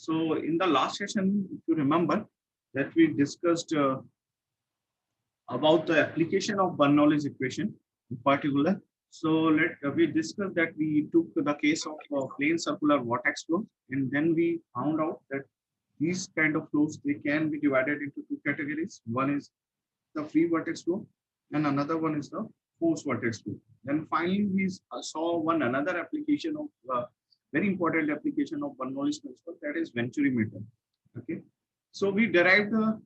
So in the last session, if you remember that we discussed about the application of Bernoulli's equation in particular. So we discussed that we took the case of plane circular vortex flow, and then we found out that these kind of flows, they can be divided into two categories. One is the free vortex flow, and another one is the forced vortex flow. Then finally, we saw one another application of very important application of Bernoulli's principle, that is Venturimeter. Okay, so we derived the.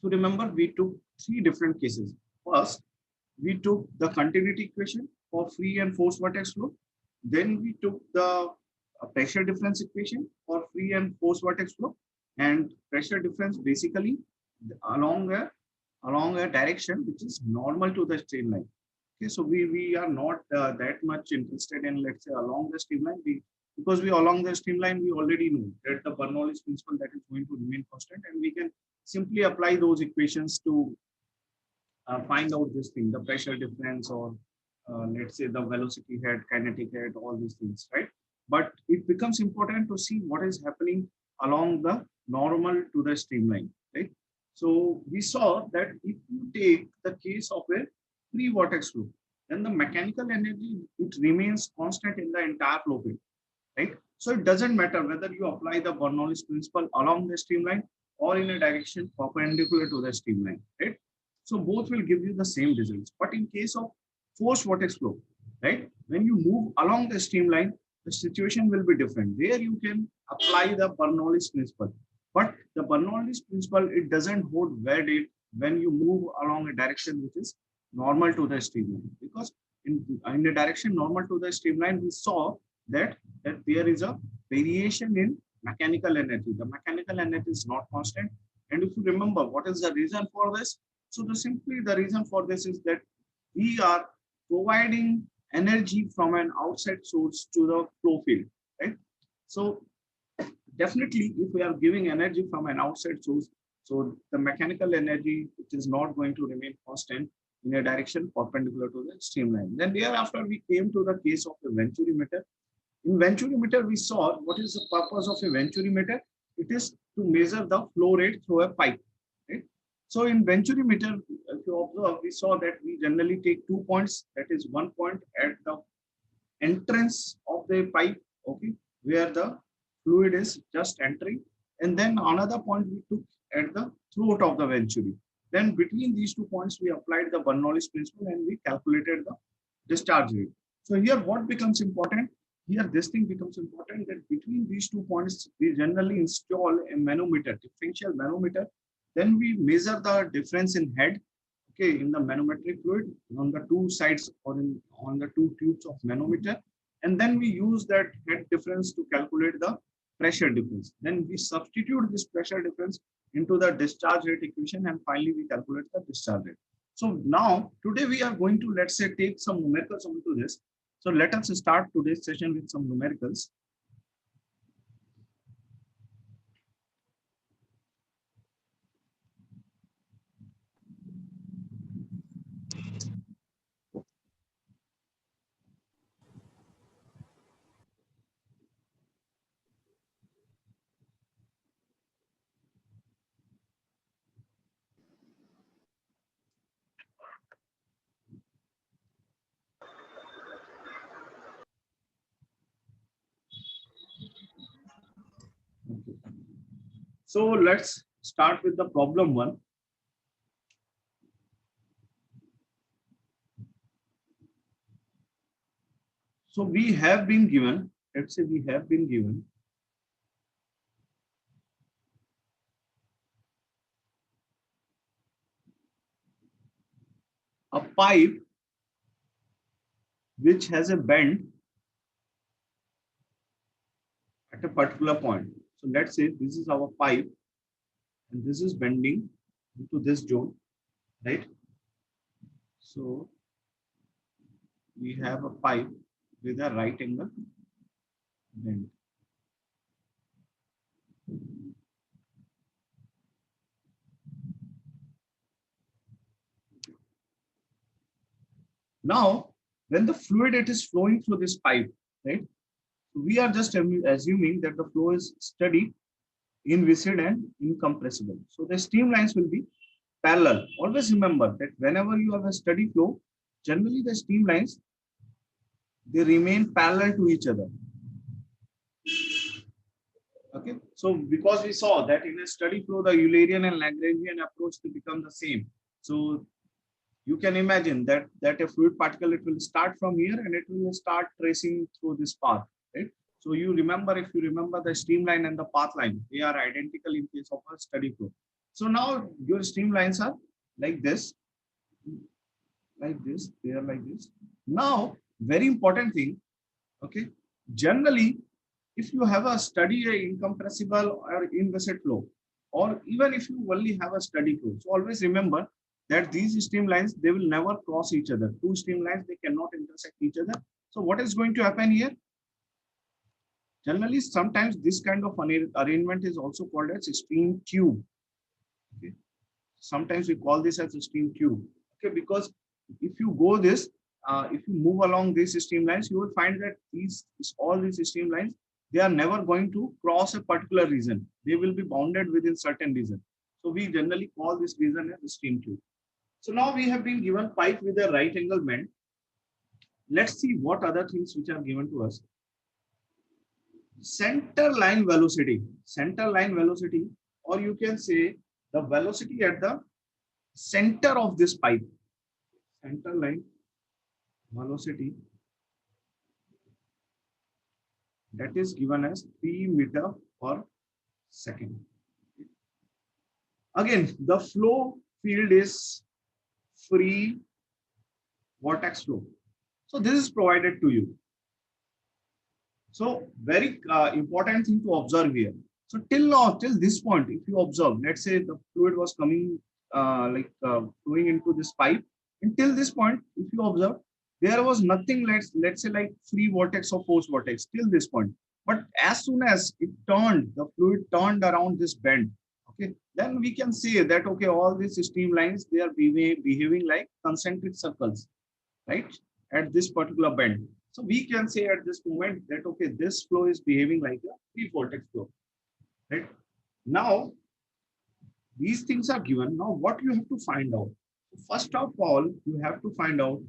So remember, we took three different cases. First, we took the continuity equation for free and forced vortex flow. Then we took the pressure difference equation for free and forced vortex flow. And pressure difference basically along a direction which is normal to the streamline. Okay, so we are not that much interested in, let's say, along the streamline. Because we along the streamline, we already know that the Bernoulli's principle that is going to remain constant, and we can simply apply those equations to find out this thing, the pressure difference, or let's say the velocity head, kinetic head, all these things, right? But it becomes important to see what is happening along the normal to the streamline, right? So we saw that if you take the case of a free vortex flow, then the mechanical energy, it remains constant in the entire flow field, right? So it doesn't matter whether you apply the Bernoulli's principle along the streamline or in a direction perpendicular to the streamline, right? So both will give you the same results. But in case of forced vortex flow, right, when you move along the streamline, the situation will be different. There you can apply the Bernoulli's principle. But the Bernoulli's principle, it doesn't hold valid when you move along a direction which is normal to the streamline. Because in the direction normal to the streamline, we saw that there is a variation in mechanical energy. The mechanical energy is not constant. And if you remember, what is the reason for this? So simply the reason for this is that we are providing energy from an outside source to the flow field, right? So definitely, if we are giving energy from an outside source, so the mechanical energy, it is not going to remain constant in a direction perpendicular to the streamline. Then thereafter, we came to the case of the Venturimeter. In Venturimeter, we saw what is the purpose of a Venturimeter. It is to measure the flow rate through a pipe, right? So in Venturimeter, if you observe, we saw that we generally take 2 points. That is one point at the entrance of the pipe, okay, where the fluid is just entering, and then another point we took at the throat of the venturi. Then between these 2 points, we applied the Bernoulli's principle and we calculated the discharge rate. So here, what becomes important? Here, this thing becomes important that between these 2 points, we generally install a manometer, differential manometer. Then we measure the difference in head, okay, in the manometric fluid on the two sides or on the two tubes of manometer. And then we use that head difference to calculate the pressure difference. Then we substitute this pressure difference into the discharge rate equation, and finally we calculate the discharge rate. So now, today we are going to, let's say, take some numericals onto this. So let us start today's session with some numericals. So let's start with the problem one. So we have been given, let's say we have been given a pipe which has a bend at a particular point. So let's say this is our pipe and this is bending into this zone, right? So we have a pipe with a right angle bend. Now, when the fluid it is flowing through this pipe, right? We are just assuming that the flow is steady, inviscid, and incompressible. So the streamlines will be parallel. Always remember that whenever you have a steady flow, generally the streamlines, they remain parallel to each other. Okay, so because we saw that in a steady flow, the Eulerian and Lagrangian approach to become the same. So you can imagine that a fluid particle, it will start from here and it will start tracing through this path, right? So you remember, if you remember the streamline and the path line, they are identical in case of a steady flow. So now your streamlines are like this, they are like this. Now, very important thing, okay, generally, if you have a steady incompressible or inviscid flow, or even if you only have a steady flow, so always remember that these streamlines, they will never cross each other. Two streamlines, they cannot intersect each other. So what is going to happen here? Generally, sometimes this kind of arrangement is also called as stream tube. Okay. Sometimes we call this as a stream tube. Okay, because if you go this, if you move along these streamlines, you will find that all these streamlines, they are never going to cross a particular region. They will be bounded within certain region. So we generally call this region as a stream tube. So now we have been given pipe with a right angle bend. Let's see what other things which are given to us. Center line velocity, or you can say the velocity at the center of this pipe. Center line velocity, that is given as 3 meter per second. Again, the flow field is free vortex flow. So this is provided to you. So very important thing to observe here. So till this point, if you observe, let's say the fluid was coming flowing into this pipe. Until this point, if you observe, there was nothing, let's say like free vortex or forced vortex till this point. But as soon as it turned, the fluid turned around this bend, okay, then we can say that, okay, all these streamlines, they are behaving like concentric circles, right, at this particular bend. So we can say at this moment that, okay, this flow is behaving like a free vortex flow, right? Now, these things are given. Now, what you have to find out? First of all, you have to find out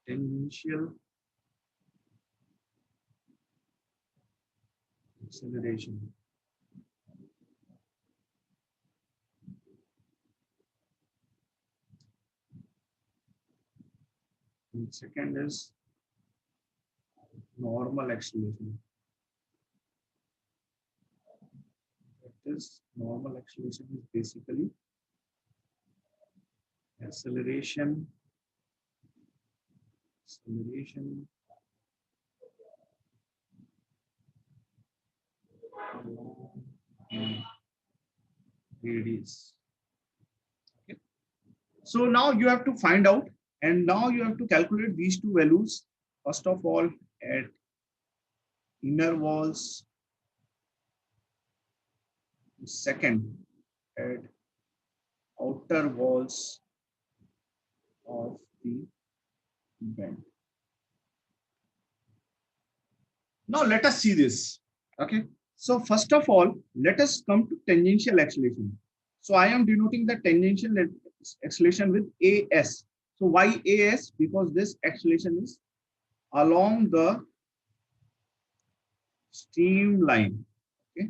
tangential acceleration. And second is normal acceleration. This normal acceleration is basically acceleration radius. Okay. So now you have to find out, and now you have to calculate these two values. First of all, at inner walls. Second, at outer walls of the bend. Now let us see this. Okay. So first of all, let us come to tangential acceleration. So I am denoting the tangential acceleration with AS. So why AS? Because this acceleration is along the streamline. Okay.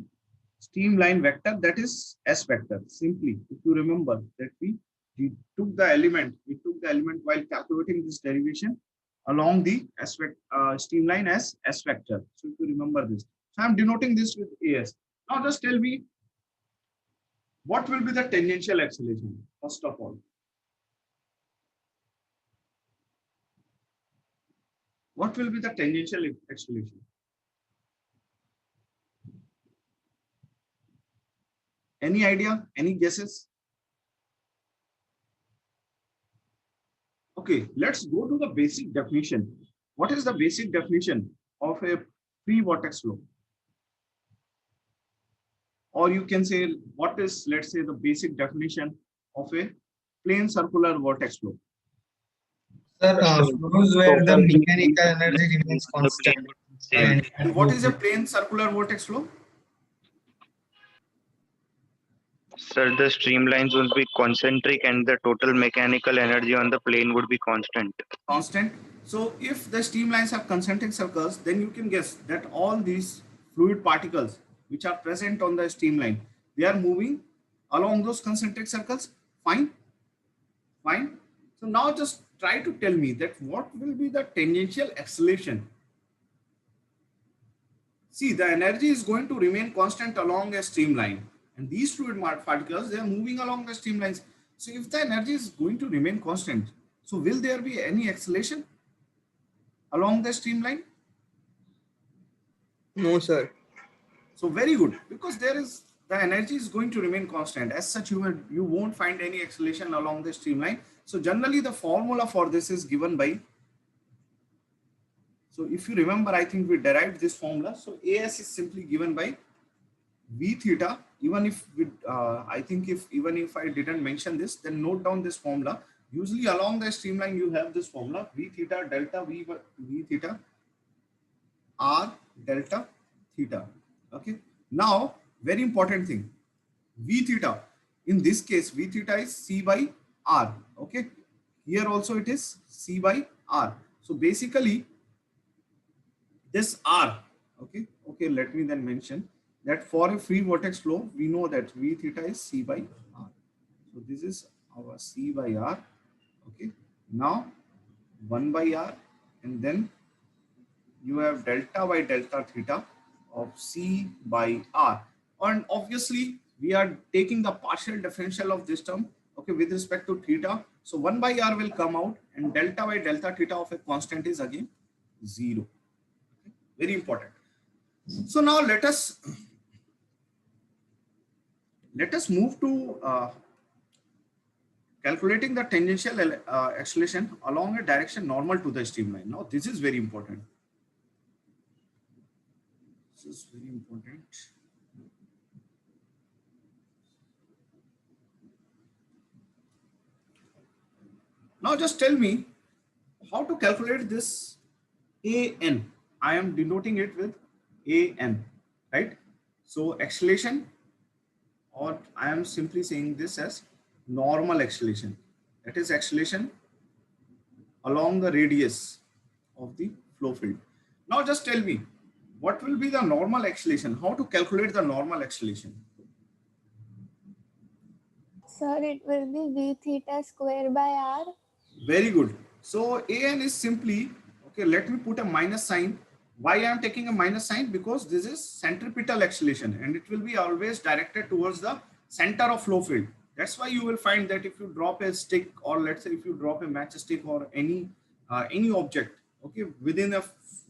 Streamline vector, that is S vector. Simply, if you remember that we took the element while calculating this derivation along the streamline as S vector. So if you remember this, so I'm denoting this with AS. Now just tell me, what will be the tangential acceleration? First of all, what will be the tangential acceleration? Any idea? Any guesses? Okay, let's go to the basic definition. What is the basic definition of a free vortex flow? Or you can say, what is, let's say, the basic definition of a plane circular vortex flow? Sir, flows where the mechanical energy remains constant. Right. And And what is a plane circular vortex flow? Sir, the streamlines would be concentric and the total mechanical energy on the plane would be constant. Constant. So if the streamlines have concentric circles, then you can guess that all these fluid particles which are present on the streamline, they are moving along those concentric circles. Fine. Fine. So now just try to tell me that what will be the tangential acceleration. See, the energy is going to remain constant along a streamline, and these fluid particles, they are moving along the streamlines. So if the energy is going to remain constant, so will there be any acceleration along the streamline? No, sir. So very good, because there is the energy is going to remain constant. As such, you won't find any acceleration along the streamline. So generally, the formula for this is given by. So if you remember, I think we derived this formula. So AS is simply given by V theta. Even if we, I think even if I didn't mention this, then note down this formula. Usually along the streamline, you have this formula V theta delta V theta R delta theta. Okay. Now, very important thing, V theta. In this case, V theta is C by R. Okay. Here also it is C by R. So basically, this R. Okay. Okay. Let me then mention that for a free vortex flow, we know that V theta is C by R. So this is our C by R. Okay. Now 1 by R, and then you have delta by delta theta of C by R. And obviously we are taking the partial differential of this term, okay, with respect to theta. So 1 by R will come out, and delta by delta theta of a constant is again 0. Okay. Very important. So now let us move to calculating the tangential acceleration along a direction normal to the streamline. Now this is very important. This is very important. Now just tell me how to calculate this AN. I am denoting it with AN, right? So acceleration, or I am simply saying this as normal acceleration. That is acceleration along the radius of the flow field. Now just tell me, what will be the normal acceleration? How to calculate the normal acceleration? Sir, it will be V theta square by R. Very good. So AN is simply, okay, let me put a minus sign. Why I am taking a minus sign? Because this is centripetal acceleration, and it will be always directed towards the center of flow field. That's why you will find that if you drop a stick, or let's say if you drop a matchstick or any object, okay, within a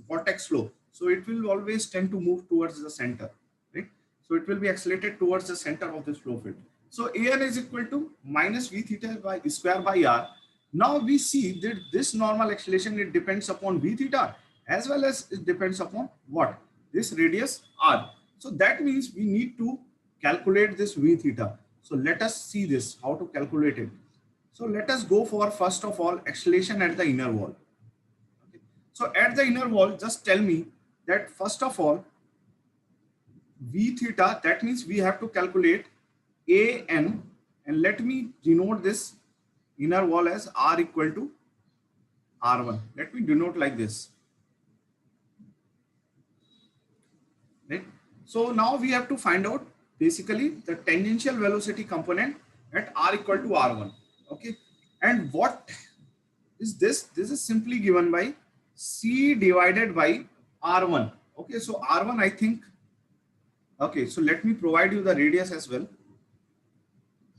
vortex flow, so it will always tend to move towards the center, right? So it will be accelerated towards the center of this flow field. So AN is equal to minus V theta by square by R. Now we see that this normal acceleration, it depends upon V theta, as well as it depends upon what? This radius R. So that means we need to calculate this V theta. So let us see this, how to calculate it. So let us go for, first of all, acceleration at the inner wall. Okay. So at the inner wall, just tell me that first of all, V theta, that means we have to calculate AN, and let me denote this inner wall as R equal to R1. Let me denote like this. Right? So now we have to find out basically the tangential velocity component at R equal to R1. Okay. And what is this? This is simply given by C divided by R1. Okay. So R1, I think. Okay. So let me provide you the radius as well.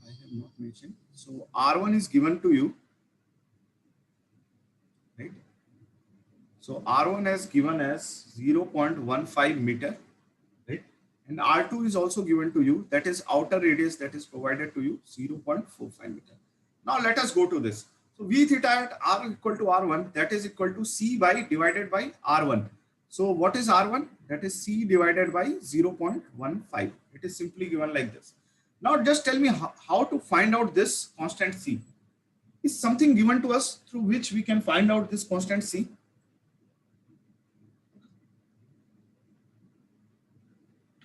I have not mentioned. So R1 is given to you, right? So R1 is given as 0.15 meter, right? And R2 is also given to you, that is outer radius that is provided to you, 0.45 meter. Now let us go to this. So V theta at R equal to R1, that is equal to C by divided by R1. So what is R1? That is C divided by 0.15. It is simply given like this. Now just tell me how to find out this constant C. is something given to us through which we can find out this constant C.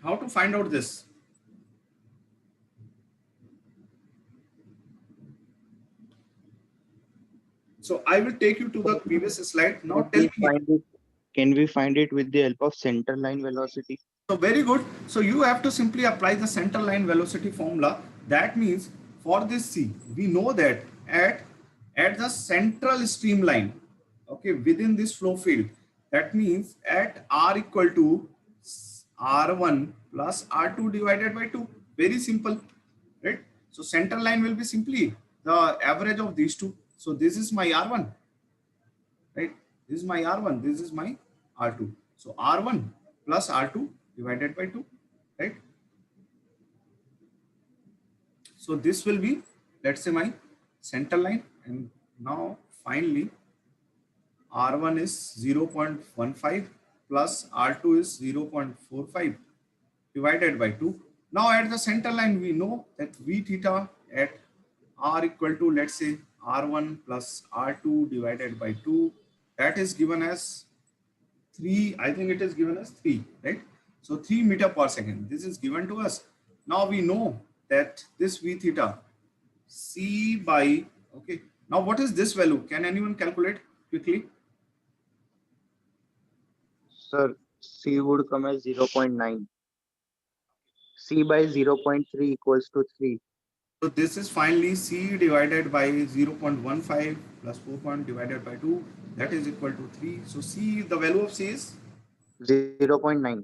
How to find out this? So I will take you to the previous slide. Now Can tell we me. find it? Can we find it with the help of center line velocity? So very good. So you have to simply apply the center line velocity formula. That means for this C, we know that at the central streamline, okay, within this flow field, that means at R equal to R1 plus R2 divided by 2. Very simple, right? So center line will be simply the average of these two. So this is my R1, right? This is my R1, this is my R2. So R1 plus R2 divided by 2, right? So this will be, let's say, my center line. And now finally R1 is 0.15 plus R2 is 0.45 divided by 2. Now at the center line, we know that V theta at R equal to, let's say, R1 plus R2 divided by 2, that is given as 3, I think it is given as 3, right? So 3 meter per second, this is given to us. Now we know that this V theta, C by, okay, now what is this value? Can anyone calculate quickly? Sir, C would come as 0.9. C by 0.3 equals to 3. So this is finally C divided by 0.15 plus 4 point divided by 2, that is equal to 3. So C, the value of C is 0.9.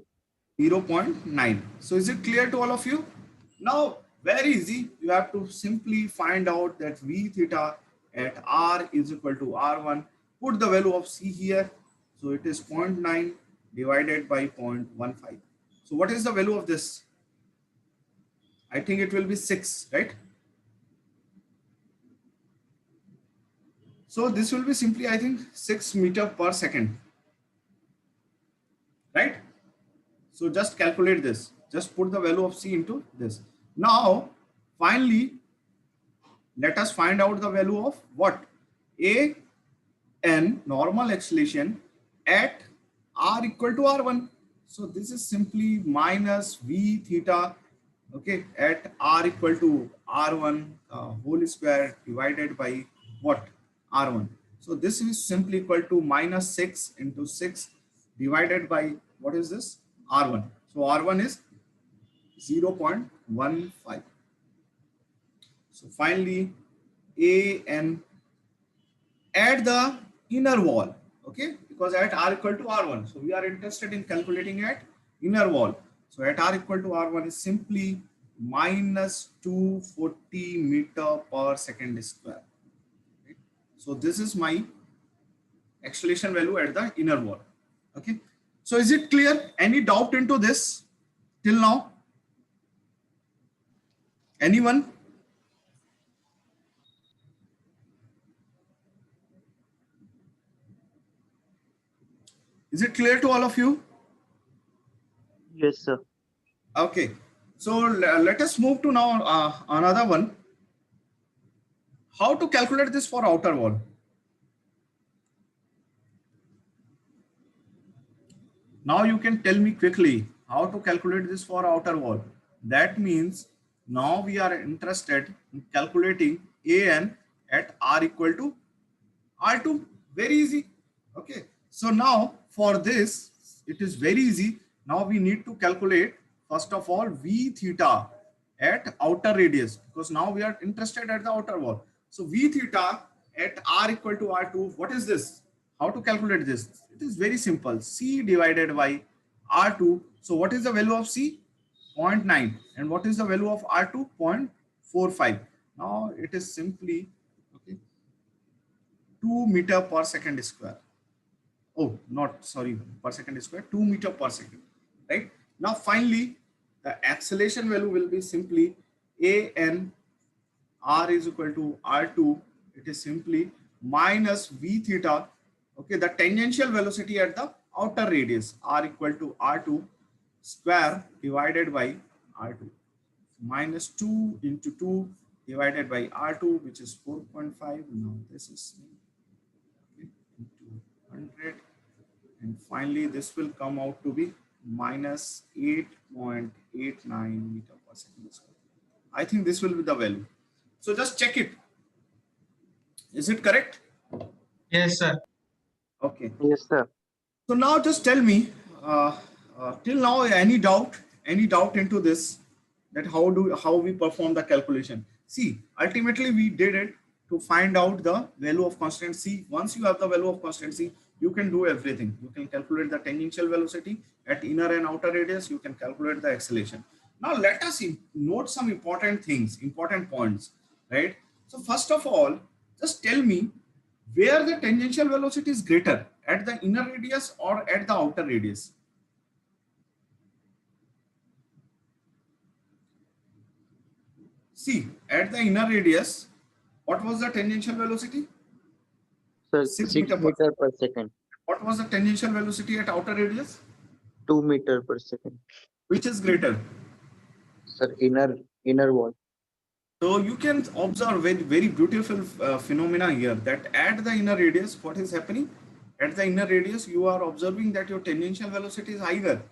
0.9. So is it clear to all of you? Now, very easy. You have to simply find out that V theta at R is equal to R1. Put the value of C here. So it is 0.9 divided by 0.15. So what is the value of this? I think it will be 6, right? So this will be simply, I think, 6 meter per second, right? So just calculate this. Just put the value of C into this. Now, finally, let us find out the value of what? A n normal acceleration at R equal to R1. So this is simply minus V theta, okay, at R equal to R1 whole square divided by what? R1. So this is simply equal to minus 6 into 6 divided by, what is this? R1. So R1 is 0.15. So finally, A n at the inner wall, okay, because at R equal to R1. So we are interested in calculating at inner wall. So at R equal to R1 is simply minus 240 meter per second square. Right? So this is my acceleration value at the inner wall. Okay. So is it clear? Any doubt into this till now? Anyone? Is it clear to all of you? Yes, sir. Okay. So let us move to now another one. How to calculate this for outer wall? Now you can tell me quickly how to calculate this for outer wall. That means now we are interested in calculating AN at R equal to R2. Very easy. Okay. So now for this, it is very easy. Now we need to calculate first of all V theta at outer radius, because now we are interested at the outer wall. So V theta at R equal to R2, what is this? How to calculate this? It is very simple. C divided by R2. So what is the value of C? 0.9. And what is the value of R2? 0.45. Now it is simply, okay, 2 meter per second square. Oh, not sorry, per second square, 2 meter per second, right? Now finally, the acceleration value will be simply an R is equal to R2. It is simply minus V theta, okay, the tangential velocity at the outer radius, R equal to R2 square divided by R2. Minus 2 into 2 divided by R2, which is 4.5. Now this is okay, into 100. And finally, this will come out to be minus 8.89 meter per second square. I think this will be the value. So just check it. Is it correct? Yes, sir. Okay. Yes, sir. So now just tell me, till now, any doubt into this, that how we perform the calculation. See, ultimately we did it to find out the value of constant C. Once you have the value of constant C, you can do everything. You can calculate the tangential velocity at inner and outer radius. You can calculate the acceleration. Now let us note some important things, important points, right? So first of all, just tell me where the tangential velocity is greater, at the inner radius or at the outer radius. See, at the inner radius, what was the tangential velocity? Sir, 6 6 meter per meter second. per second. What was the tangential velocity at outer radius? 2 meter per second. Which is greater? Sir, inner wall. So you can observe very beautiful phenomena here, that at the inner radius, what is happening? At the inner radius, you are observing that your tangential velocity is higher.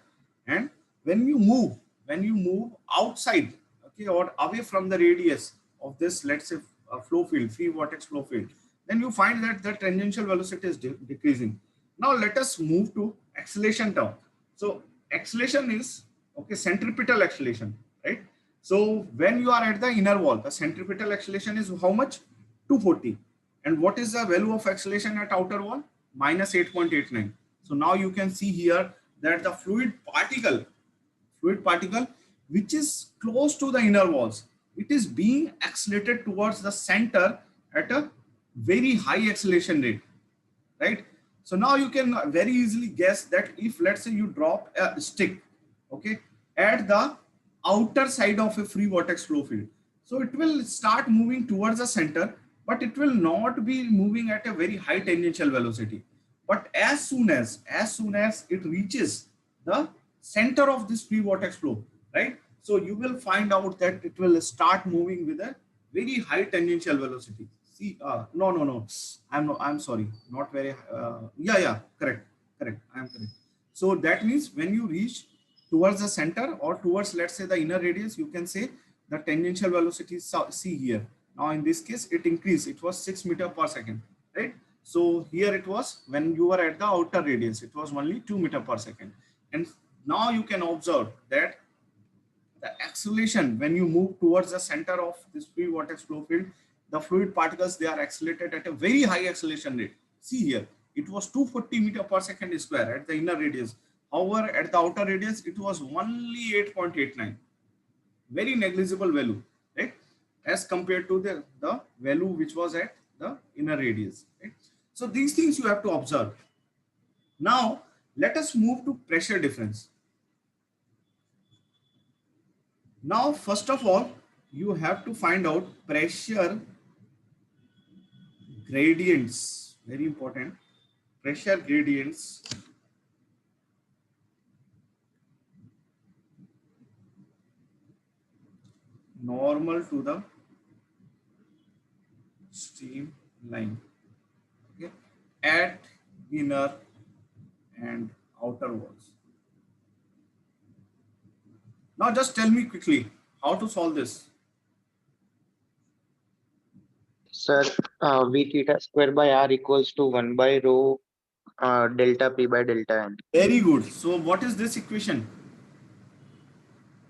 And when you move outside, okay, or away from the radius of this, let's say, flow field, free vortex flow field, then you find that the tangential velocity is decreasing. Now let us move to acceleration term. So acceleration is, okay, centripetal acceleration, right? So when you are at the inner wall, the centripetal acceleration is how much? 240. And what is the value of acceleration at outer wall? Minus 8.89. So now you can see here that the fluid particle which is close to the inner walls, it is being accelerated towards the center at a very high acceleration rate, right? So now you can very easily guess that if, let's say, you drop a stick, okay, at the outer side of a free vortex flow field, so it will start moving towards the center, but it will not be moving at a very high tangential velocity. But as soon as it reaches the center of this free vortex flow, right, so you will find out that it will start moving with a very high tangential velocity. See, no, I'm sorry, not very, yeah, correct, I'm correct. So that means when you reach towards the center or towards, let's say, the inner radius, you can say the tangential velocity is C here. Now in this case, it increased, it was 6 meter per second, right? So here it was, when you were at the outer radius, it was only 2 meter per second. And now you can observe that the acceleration, when you move towards the center of this free vortex flow field, the fluid particles, they are accelerated at a very high acceleration rate. See here, it was 240 meter per second square at the inner radius. However, at the outer radius, it was only 8.89. Very negligible value, right? As compared to the value which was at the inner radius, right? So these things you have to observe. Now, let us move to pressure difference. Now, first of all, you have to find out pressure gradients, very important. Pressure gradients normal to the streamline, okay, at inner and outer walls. Now just tell me quickly how to solve this. Sir, V theta square by R equals to 1 by rho delta P by delta N. Very good. So what is this equation?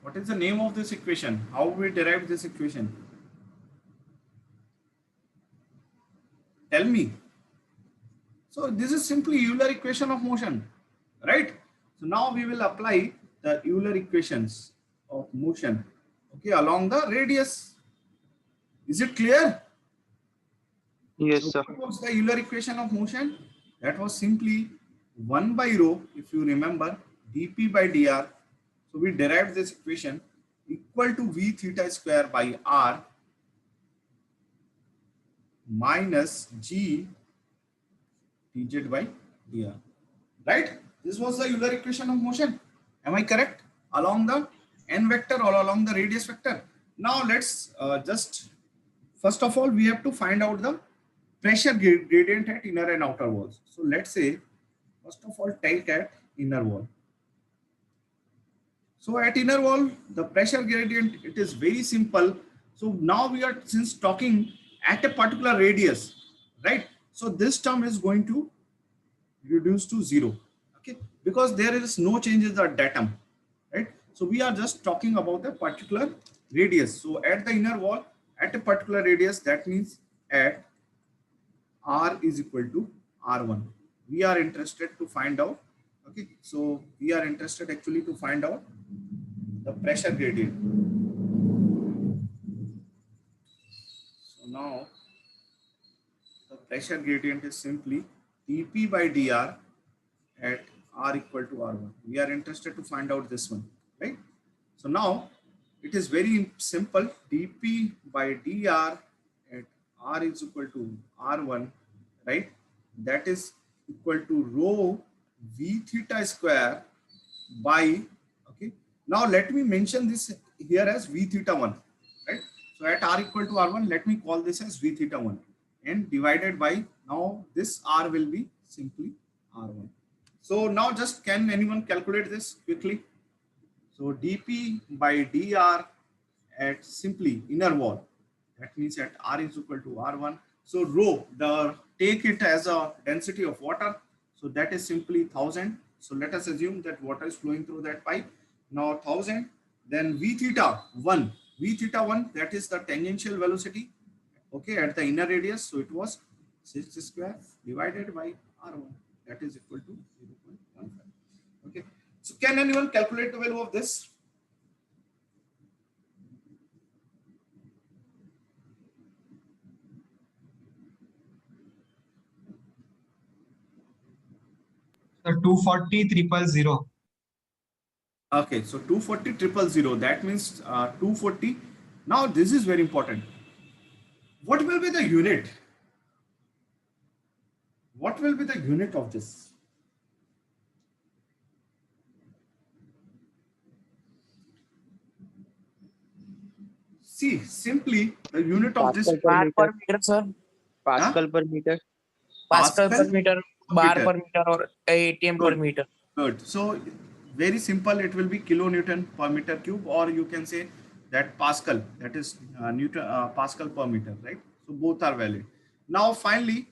What is the name of this equation? How we derive this equation? Tell me. So this is simply Euler equation of motion, right? So now we will apply the Euler equations of motion, okay, along the radius. Is it clear? Yes, So sir. what was the Euler equation of motion? That was simply 1 by rho, if you remember, dp by dr. So we derived this equation equal to v theta square by r minus g dz by dr. Right? This was the Euler equation of motion. Am I correct? Along the n vector or along the radius vector. Now let's just first of all, we have to find out the pressure gradient at inner and outer walls. So let's say, first of all, take at inner wall. So at inner wall, the pressure gradient, it is very simple. So now we are since talking at a particular radius, right? So this term is going to reduce to zero, okay? Because there is no change in the datum, right? So we are just talking about the particular radius. So at the inner wall, at a particular radius, that means at R is equal to R1. We are interested to find out, okay? So we are interested actually to find out the pressure gradient. So now the pressure gradient is simply dP by dr at R equal to R1. We are interested to find out this one, right? So now it is very simple. dP by dr at R is equal to R1, right? That is equal to rho V theta square by, okay. Now let me mention this here as V theta 1, right? So at R equal to R1, let me call this as V theta 1 and divided by, now this R will be simply R1. So now just can anyone calculate this quickly? So dP by dr at simply inner wall, that means at R is equal to R1. So rho, take it as a density of water. So that is simply 1000. So let us assume that water is flowing through that pipe. Now 1000, then V theta 1. V theta 1, that is the tangential velocity, okay, at the inner radius. So it was 6 square divided by R1. That is equal to 0.15. Okay. So can anyone calculate the value of this? So 240,000. Okay, so 240,000. That means 240. Now this is very important. What will be the unit? What will be the unit of this? See, simply the unit of this Pascal per Bar per meter. meter, sir. Pascal per meter. Pascal per Pascal meter, per bar meter. per meter, or ATM per Good, meter. good. So very simple. It will be kilonewton per meter cube, or you can say that Pascal. That is Newton Pascal per meter, right? So both are valid. Now finally,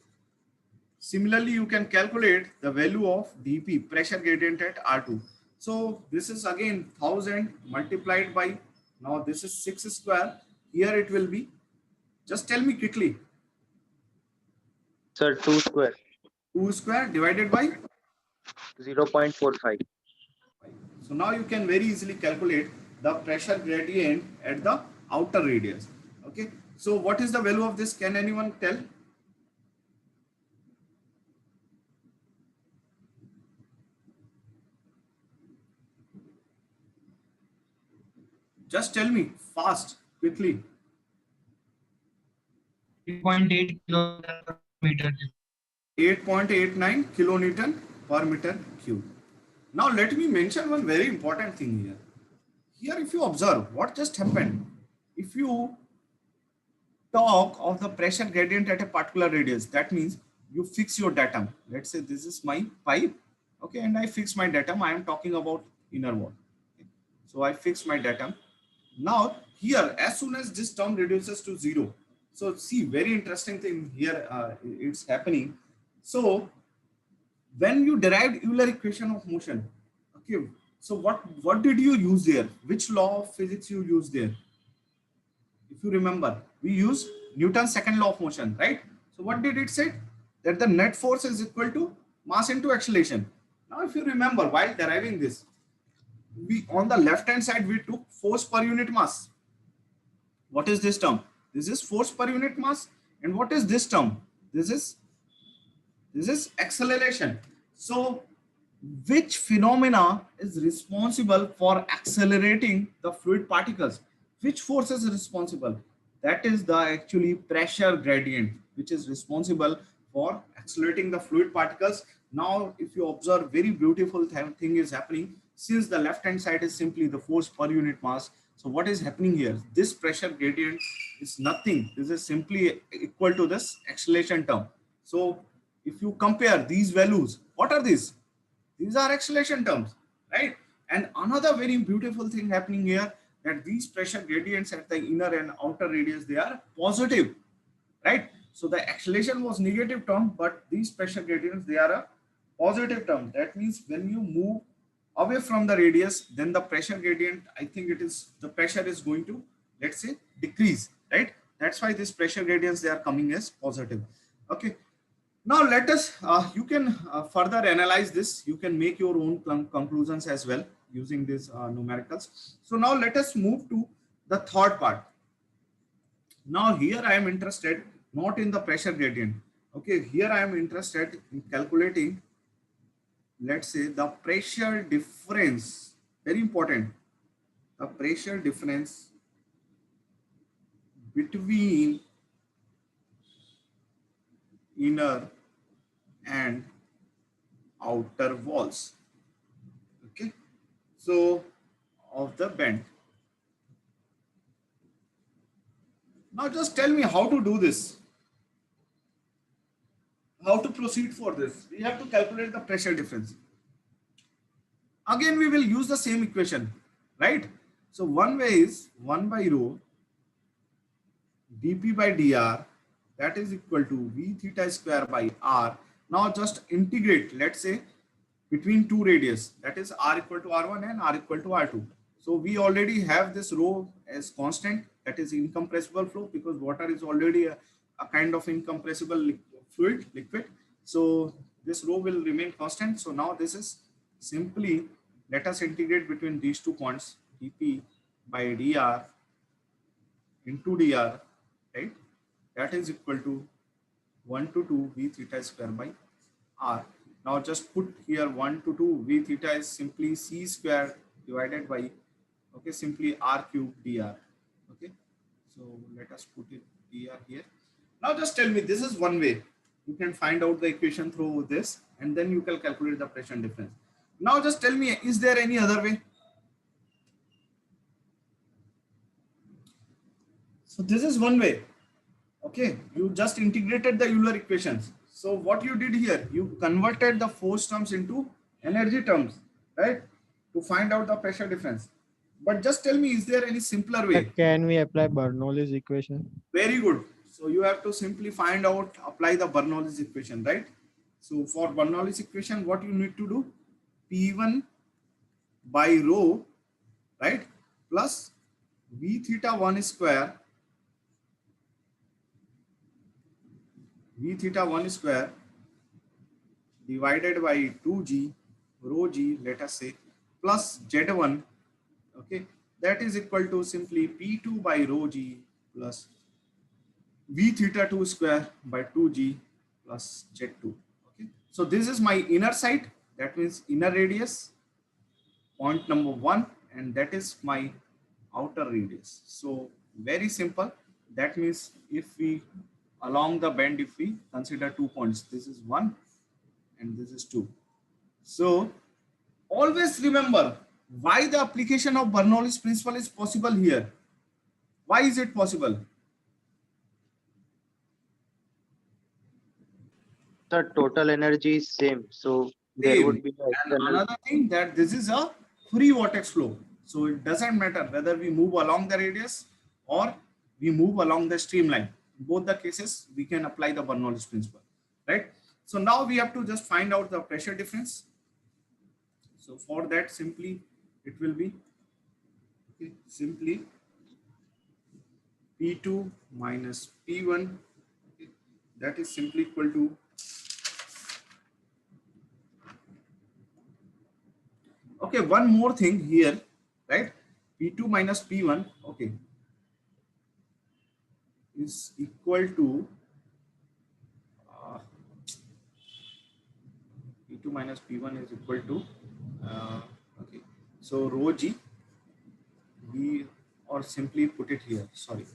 similarly, you can calculate the value of dP, pressure gradient at R2. So this is again 1000 multiplied by, now this is 6 square. Here it will be, just tell me quickly, Sir, 2 square. 2 square divided by 0.45. 5. So now you can very easily calculate the pressure gradient at the outer radius. Okay. So what is the value of this? Can anyone tell? Just tell me fast, quickly. 8.8 kilometer per meter. 8.89 kilonewton per meter cube. Now let me mention one very important thing here. Here if you observe what just happened, if you talk of the pressure gradient at a particular radius, that means you fix your datum. Let's say this is my pipe, okay, and I fix my datum. I am talking about inner wall. Okay. So I fix my datum. Now here, as soon as this term reduces to zero, so see, very interesting thing here, it's happening. So when you derived Euler equation of motion, okay, so what did you use there? Which law of physics you used there? If you remember, we used Newton's second law of motion, right? So what did it say? That the net force is equal to mass into acceleration. Now if you remember, while deriving this, we on the left hand side we took force per unit mass. What is this term? This is force per unit mass. And what is this term? This is acceleration. So which phenomena is responsible for accelerating the fluid particles? Which force is responsible? That is the actually pressure gradient, which is responsible for accelerating the fluid particles. Now if you observe, very beautiful thing is happening. Since the left hand side is simply the force per unit mass, So what is happening here? This pressure gradient is nothing. This is simply equal to this acceleration term. So if you compare these values, what are these? These are acceleration terms, right? And another very beautiful thing happening here, that these pressure gradients at the inner and outer radius, they are positive, right? So the acceleration was negative term, but these pressure gradients, they are a positive term. That means when you move away from the radius, then the pressure gradient, I think it is, the pressure is going to, let's say, decrease, right? That's why these pressure gradients, they are coming as positive. Okay. Now let us, you can further analyze this. You can make your own conclusions as well using these numericals. So now let us move to the third part. Now here I am interested not in the pressure gradient. Okay, here I am interested in calculating, let's say, the pressure difference. Very important. The pressure difference between inner and outer walls. Okay, so of the band. Now just tell me how to do this. How to proceed for this? We have to calculate the pressure difference. Again, we will use the same equation, right? So one way is 1 by rho dp by dr, that is equal to v theta square by r. Now just integrate, let's say, between two radius, that is r equal to r1 and r equal to r2. So we already have this rho as constant, that is incompressible flow, because water is already a kind of incompressible fluid, liquid. So this rho will remain constant. So now this is simply, let us integrate between these two points, dp by dr into dr, right? That is equal to 1 to 2 v theta square by r. Now just put here 1 to 2, v theta is simply c square divided by, okay, simply r cube dr. Okay, so let us put it dr here. Now just tell me, this is one way. You can find out the equation through this, and then you can calculate the pressure difference. Now just tell me, is there any other way? So this is one way. Okay, you just integrated the Euler equations. So what you did here, you converted the force terms into energy terms, right? To find out the pressure difference. But just tell me, is there any simpler way? Can we apply Bernoulli's equation? Very good. So you have to simply find out, apply the Bernoulli's equation, right? So for Bernoulli's equation, what you need to do? P1 by rho, right? Plus V theta 1 square, V theta 1 square divided by 2g, rho g, let us say, plus Z1, okay? That is equal to simply P2 by rho g plus V theta 2 square by 2g plus Z2. Okay, so this is my inner side, that means inner radius, point number 1, and that is my outer radius. So very simple. That means if we along the band, if we consider 2 points, this is 1 and this is 2. So always remember why the application of Bernoulli's principle is possible here. Why is it possible? The total energy is same, so there Same. would be an And external. another thing, that this is a free vortex flow. So it doesn't matter whether we move along the radius or we move along the streamline. In both the cases, we can apply the Bernoulli's principle, right? So now we have to just find out the pressure difference. So for that, simply it will be, okay, simply P2 minus P1. Okay, that is simply equal to, okay, one more thing here, right? P2 minus P1, okay, is equal to P2 minus P1 is equal to, okay, so rho g, we, or simply put it here, sorry,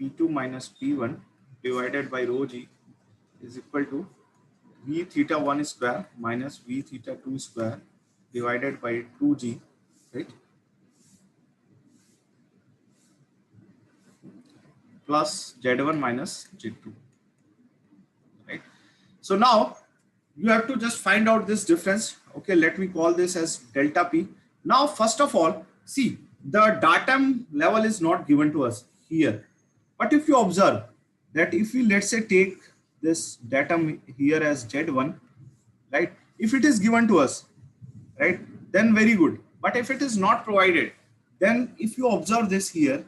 P2 minus P1 divided by rho g is equal to V theta 1 square minus V theta 2 square divided by 2g, right? plus Z1 minus Z2, right? So now you have to just find out this difference. Okay, let me call this as delta P. Now, first of all, see, the datum level is not given to us here. But if you observe that if we, let's say, take this datum here as Z1, right? If it is given to us, right, then very good. But if it is not provided, then if you observe this here,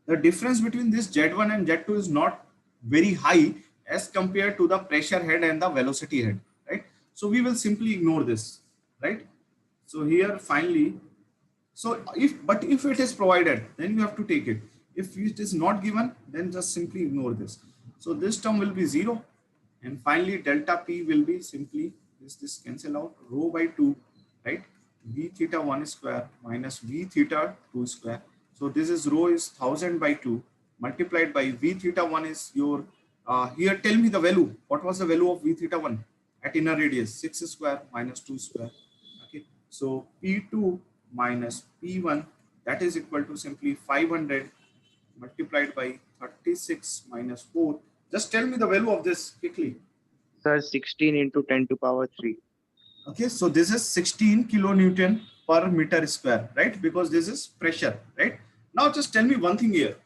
the difference between this Z1 and Z2 is not very high as compared to the pressure head and the velocity head, right? So we will simply ignore this, right? So here finally, so if it is provided, then you have to take it. If it is not given, then just simply ignore this. So this term will be 0, and finally delta P will be simply this cancel out, rho by 2, right? V theta 1 square minus V theta 2 square. So this is rho is 1000 by 2 multiplied by V theta 1 is your, here tell me the value. What was the value of V theta 1 at inner radius? 6 square minus 2 square. Okay, so P2 minus P1, that is equal to simply 500 multiplied by 36 minus 4. Just tell me the value of this quickly. Sir, 16 into 10 to power 3. Okay, so this is 16 kilonewton per meter square, right? Because this is pressure, right? Now just tell me one thing here.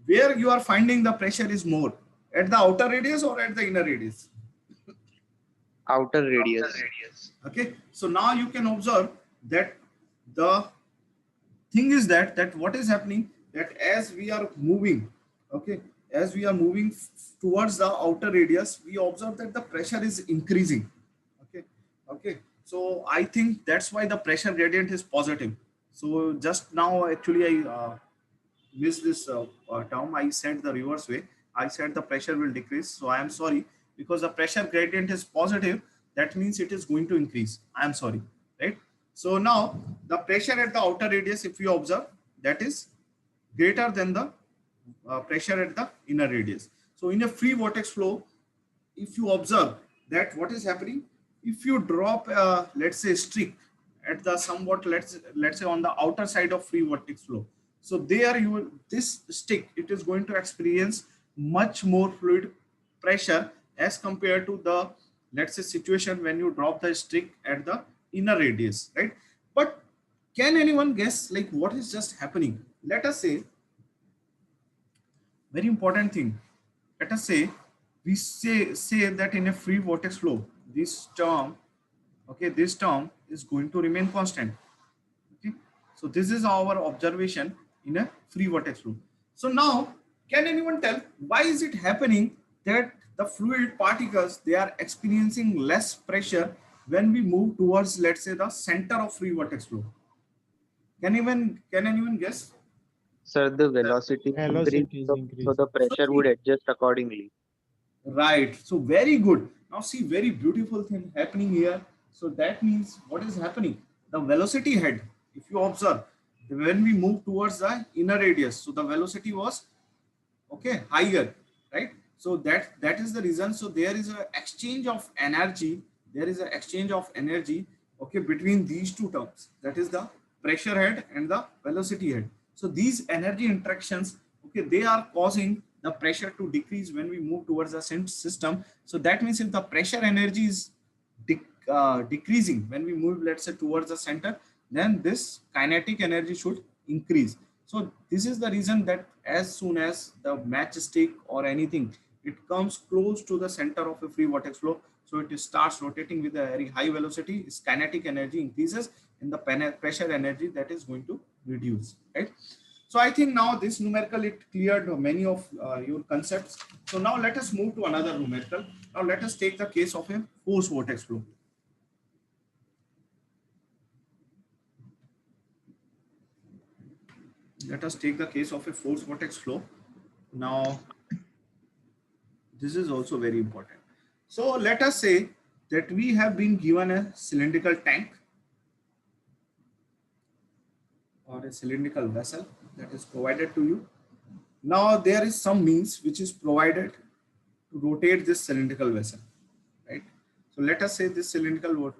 Where you are finding the pressure is more? At the outer radius or at the inner radius? Outer radius. Okay, so now you can observe that the thing is that what is happening, that as we are moving, okay, as we are moving towards the outer radius, we observe that the pressure is increasing. Okay, okay, so I think that's why the pressure gradient is positive. So just now actually I missed this term. I said the reverse way. I said the pressure will decrease. So I am sorry, because the pressure gradient is positive. That means it is going to increase. I am sorry, right? So now the pressure at the outer radius, if you observe, that is greater than the pressure at the inner radius. So in a free vortex flow, if you observe that what is happening, if you drop let's say streak at the somewhat, let's say on the outer side of free vortex flow, so there you will, this stick, it is going to experience much more fluid pressure as compared to the, let's say, situation when you drop the stick at the inner radius, right? But can anyone guess like what is just happening? Let us say, very important thing, let us say we say that in a free vortex flow, this term, okay, this term is going to remain constant. Okay, so this is our observation in a free vortex flow. So now can anyone tell why is it happening that the fluid particles, they are experiencing less pressure when we move towards, let's say, the center of free vortex flow? Can anyone guess? Sir, the velocity increase, Velocity is so the increasing. So pressure would see, adjust accordingly. right. So very good. Now see, very beautiful thing happening here. So that means what is happening? The velocity head, if you observe, when we move towards the inner radius, so the velocity was, okay, higher, right? So that is the reason. So there is a exchange of energy. There is an exchange of energy, okay, between these two terms. That is the pressure head and the velocity head. So these energy interactions, okay, they are causing the pressure to decrease when we move towards the system. So that means if the pressure energy is decreasing when we move, let's say, towards the center, then this kinetic energy should increase. So this is the reason that as soon as the matchstick or anything, it comes close to the center of a free vortex flow, so it starts rotating with a very high velocity, its kinetic energy increases and the pressure energy, that is going to reduce, right? So I think now this numerical, it cleared many of your concepts. So now let us move to another numerical. Now let us take the case of a force vortex flow. Let us take the case of a force vortex flow. Now this is also very important. So let us say that we have been given a cylindrical tank or a cylindrical vessel that is provided to you. Now there is some means which is provided to rotate this cylindrical vessel, right? So let us say this cylindrical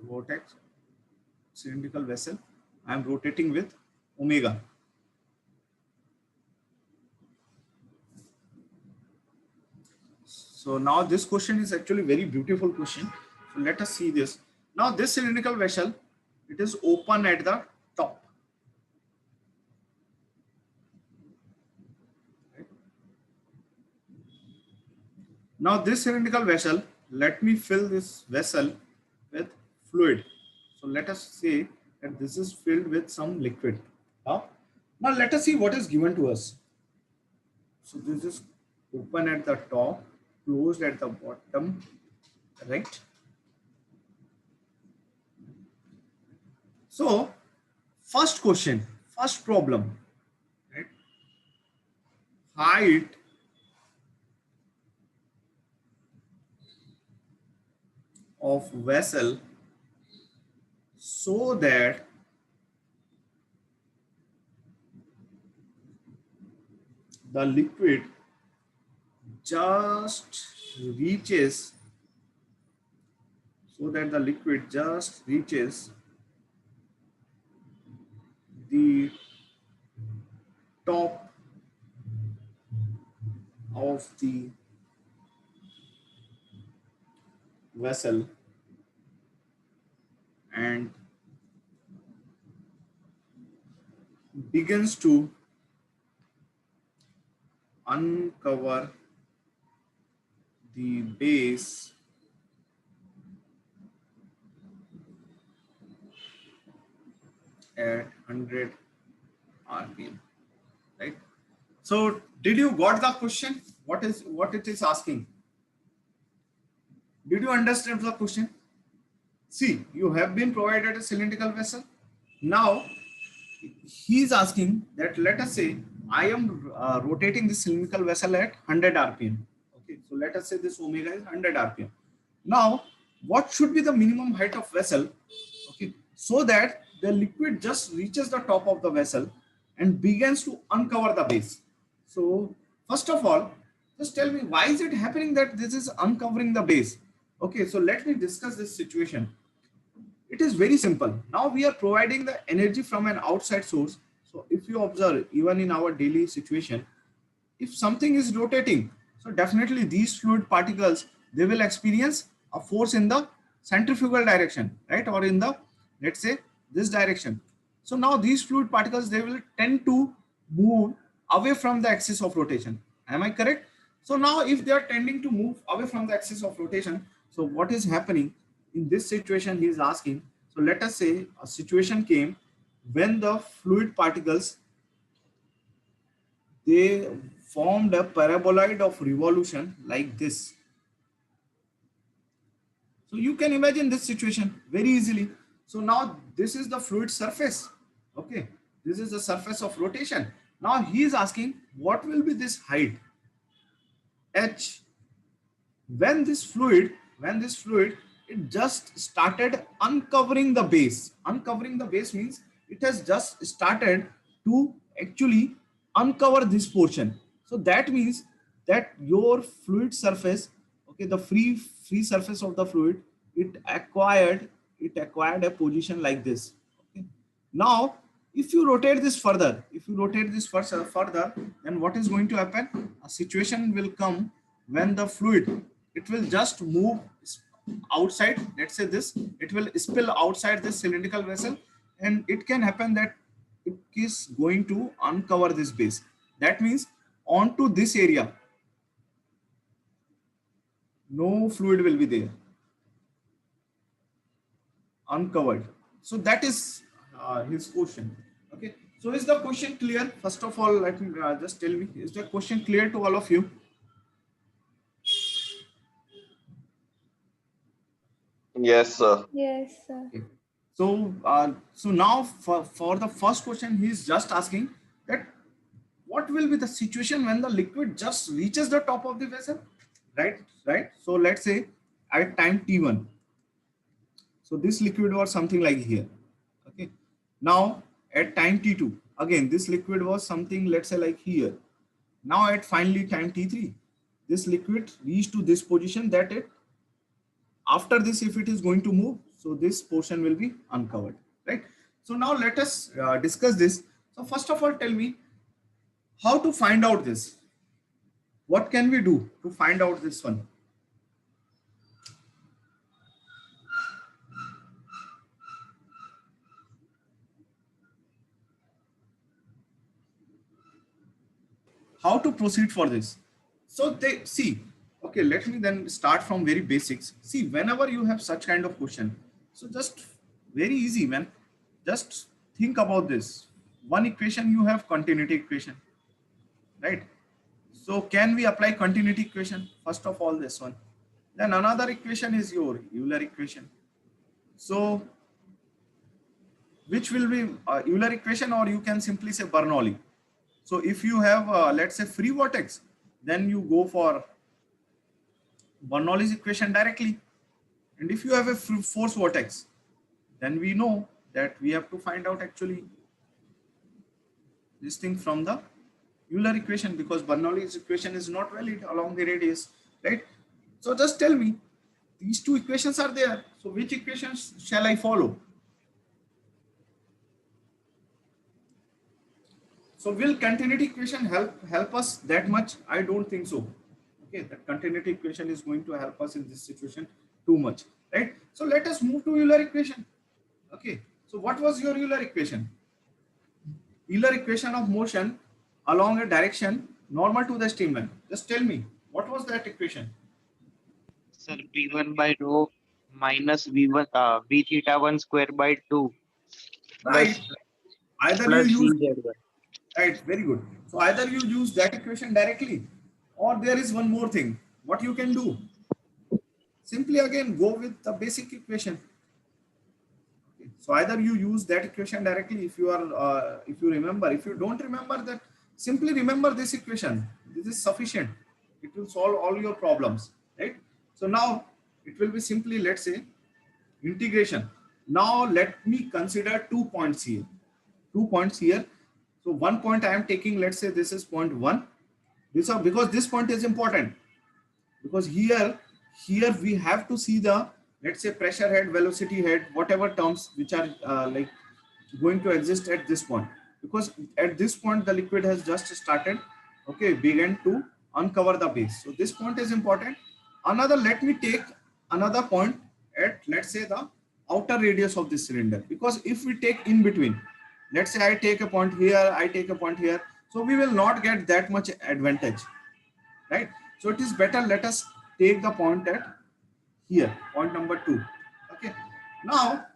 cylindrical vessel, I am rotating with omega. So now this question is actually very beautiful question. So let us see this. Now this cylindrical vessel, it is open at the top. Right? Now this cylindrical vessel, let me fill this vessel with fluid. So let us say that this is filled with some liquid. Now let us see what is given to us. So this is open at the top, closed at the bottom, right? So first question, first problem, right? Height of vessel so that the liquid just reaches the top of the vessel and begins to uncover the base at 100 rpm, right? So did you got the question? What it is asking? Did you understand the question? See, you have been provided a cylindrical vessel. Now he is asking that, let us say I am rotating this cylindrical vessel at 100 rpm. Okay, so let us say this omega is 100 rpm. Now what should be the minimum height of vessel, okay, so that the liquid just reaches the top of the vessel and begins to uncover the base? So first of all, just tell me, why is it happening that this is uncovering the base? Okay, so let me discuss this situation. It is very simple. Now we are providing the energy from an outside source. So if you observe, even in our daily situation, if something is rotating, so definitely these fluid particles, they will experience a force in the centrifugal direction, right? Or in the, let's say, this direction. So now these fluid particles, they will tend to move away from the axis of rotation. Am I correct? So now if they are tending to move away from the axis of rotation, so what is happening in this situation? He is asking, so let us say a situation came when the fluid particles, they formed a paraboloid of revolution like this. So you can imagine this situation very easily. So now this is the fluid surface. Okay, this is the surface of rotation. Now he is asking, what will be this height h when this fluid it just started uncovering the base. Uncovering the base means it has just started to actually uncover this portion. So that means that your fluid surface, okay, the free surface of the fluid, it acquired a position like this. Okay, now if you rotate this further, then what is going to happen? A situation will come when the fluid, it will just move outside. Let's say this, it will spill outside this cylindrical vessel, and it can happen that it is going to uncover this base. That means onto this area, no fluid will be there, uncovered. So that is his question. Okay, so is the question clear? First of all, let me just tell me, is the question clear to all of you? Yes, sir. Yes, sir. Okay. So now for the first question, he is just asking that what will be the situation when the liquid just reaches the top of the vessel, right? So let's say at time t1, so this liquid was something like here. Okay, now at time t2, again this liquid was something, let's say, like here. Now at finally time t3, this liquid reached to this position, that it, after this, if it is going to move, so this portion will be uncovered, right? So now let us discuss this. So first of all, tell me how to find out this. What can we do to find out this one? how to proceed for this. So they see, okay, let me then start from very basics. See, whenever you have such kind of question, so just very easy, man. Just think about this. One equation you have continuity equation, right? So can we apply continuity equation? First of all, this one. Then another equation is your Euler equation. So which will be Euler equation, or you can simply say Bernoulli. So if you have, let's say, free vortex, then you go for Bernoulli's equation directly. And if you have a force vortex, then we know that we have to find out actually this thing from the Euler equation, because Bernoulli's equation is not valid along the radius, right? So just tell me, these two equations are there. So which equations shall I follow? So will continuity equation help us that much? I don't think so. Okay, the continuity equation is going to help us in this situation too much, right? So let us move to Euler equation. Okay, so what was your Euler equation? Euler equation of motion along a direction normal to the streamline. Just tell me, what was that equation? Sir, P1 by rho minus V1 V theta 1 square by 2 Right. Either you plus use, VZ1. right, very good. So either you use that equation directly, or there is one more thing. What you can do? Simply again go with the basic equation. Okay. So either you use that equation directly if you are, if you remember. If you don't remember that, simply remember this equation. This is sufficient. It will solve all your problems, right? So now it will be simply, let's say, integration. Now let me consider 2 points here. 2 points here. So one point I am taking, let's say this is point 1. This are, because this point is important, because here we have to see the, let's say, pressure head, velocity head, whatever terms which are like going to exist at this point, because at this point the liquid has just started, okay, began to uncover the base. So this point is important. Another, let me take another point at, let's say, the outer radius of this cylinder, because if we take in between, let's say I take a point here, I take a point here, so we will not get that much advantage, right? So it is better, let us take the point at here, point number 2. Okay, now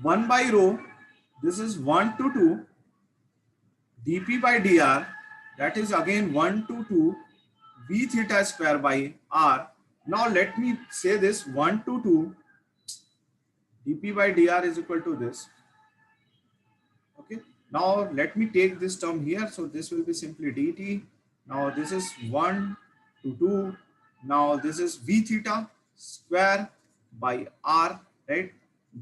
1 by rho, this is 1 to 2 dp by dr, that is again 1 to 2 v theta square by r. Now let me say this, 1 to 2 dp by dr is equal to this. Okay, now let me take this term here, so this will be simply dt. Now this is 1 to 2. Now this is v theta square by r, right,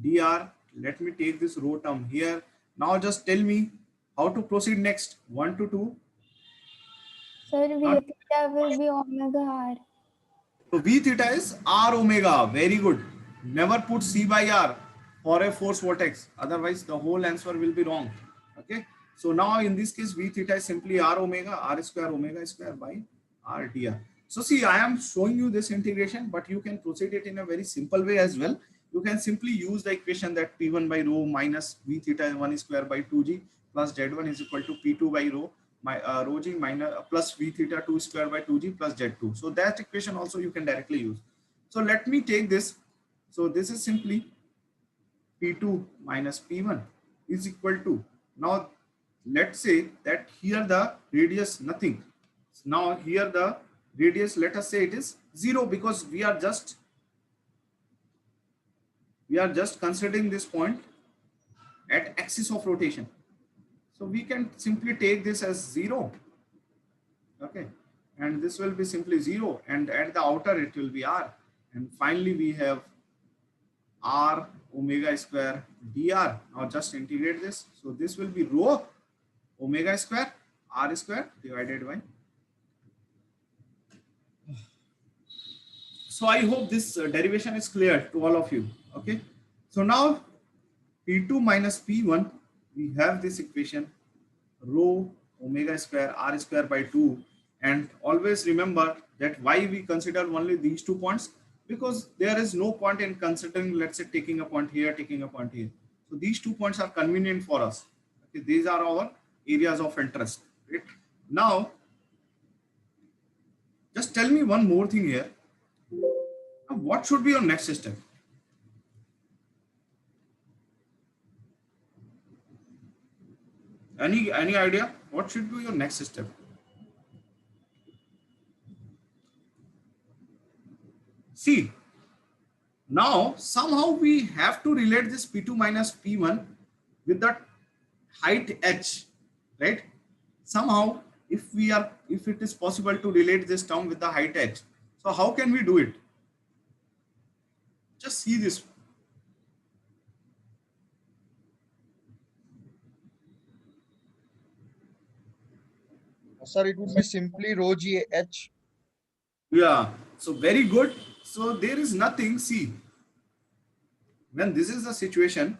dr. Let me take this rho term here. Now just tell me how to proceed next. 1 to 2. Sir, V theta will be omega r. So v theta is r omega. Very good. Never put c by r for a force vortex. Otherwise, the whole answer will be wrong. Okay. So now in this case, v theta is simply r omega, r square omega square by r dr. So see, I am showing you this integration, but you can proceed it in a very simple way as well. You can simply use the equation that P1 by rho minus V theta 1 square by 2g plus Z1 is equal to P2 by rho rho g minus plus V theta 2 square by 2g plus Z2. So that equation also you can directly use. So let me take this. So this is simply P2 minus P1 is equal to, now let's say that here the radius nothing. Now here the radius, let us say it is 0, because we are just considering this point at axis of rotation. So we can simply take this as 0. Okay, and this will be simply 0, and at the outer it will be r, and finally we have r omega square dr. Now just integrate this. So this will be rho omega square r square divided by. So I hope this derivation is clear to all of you. Okay. So now P2 minus P1, we have this equation rho omega square r square by 2. And always remember that why we consider only these 2 points, because there is no point in considering, let's say, taking a point here, taking a point here. So these 2 points are convenient for us. Okay. These are our areas of interest. Great. Now, just tell me one more thing here. Now, what should be your next step? Any idea? What should be your next step? See, now somehow we have to relate this P2 minus P1 with the height h, right? Somehow, if it is possible to relate this term with the height h, so how can we do it? Just see this. Sir, it would be simply rho g h. Yeah, so very good. So there is nothing. See, when this is the situation,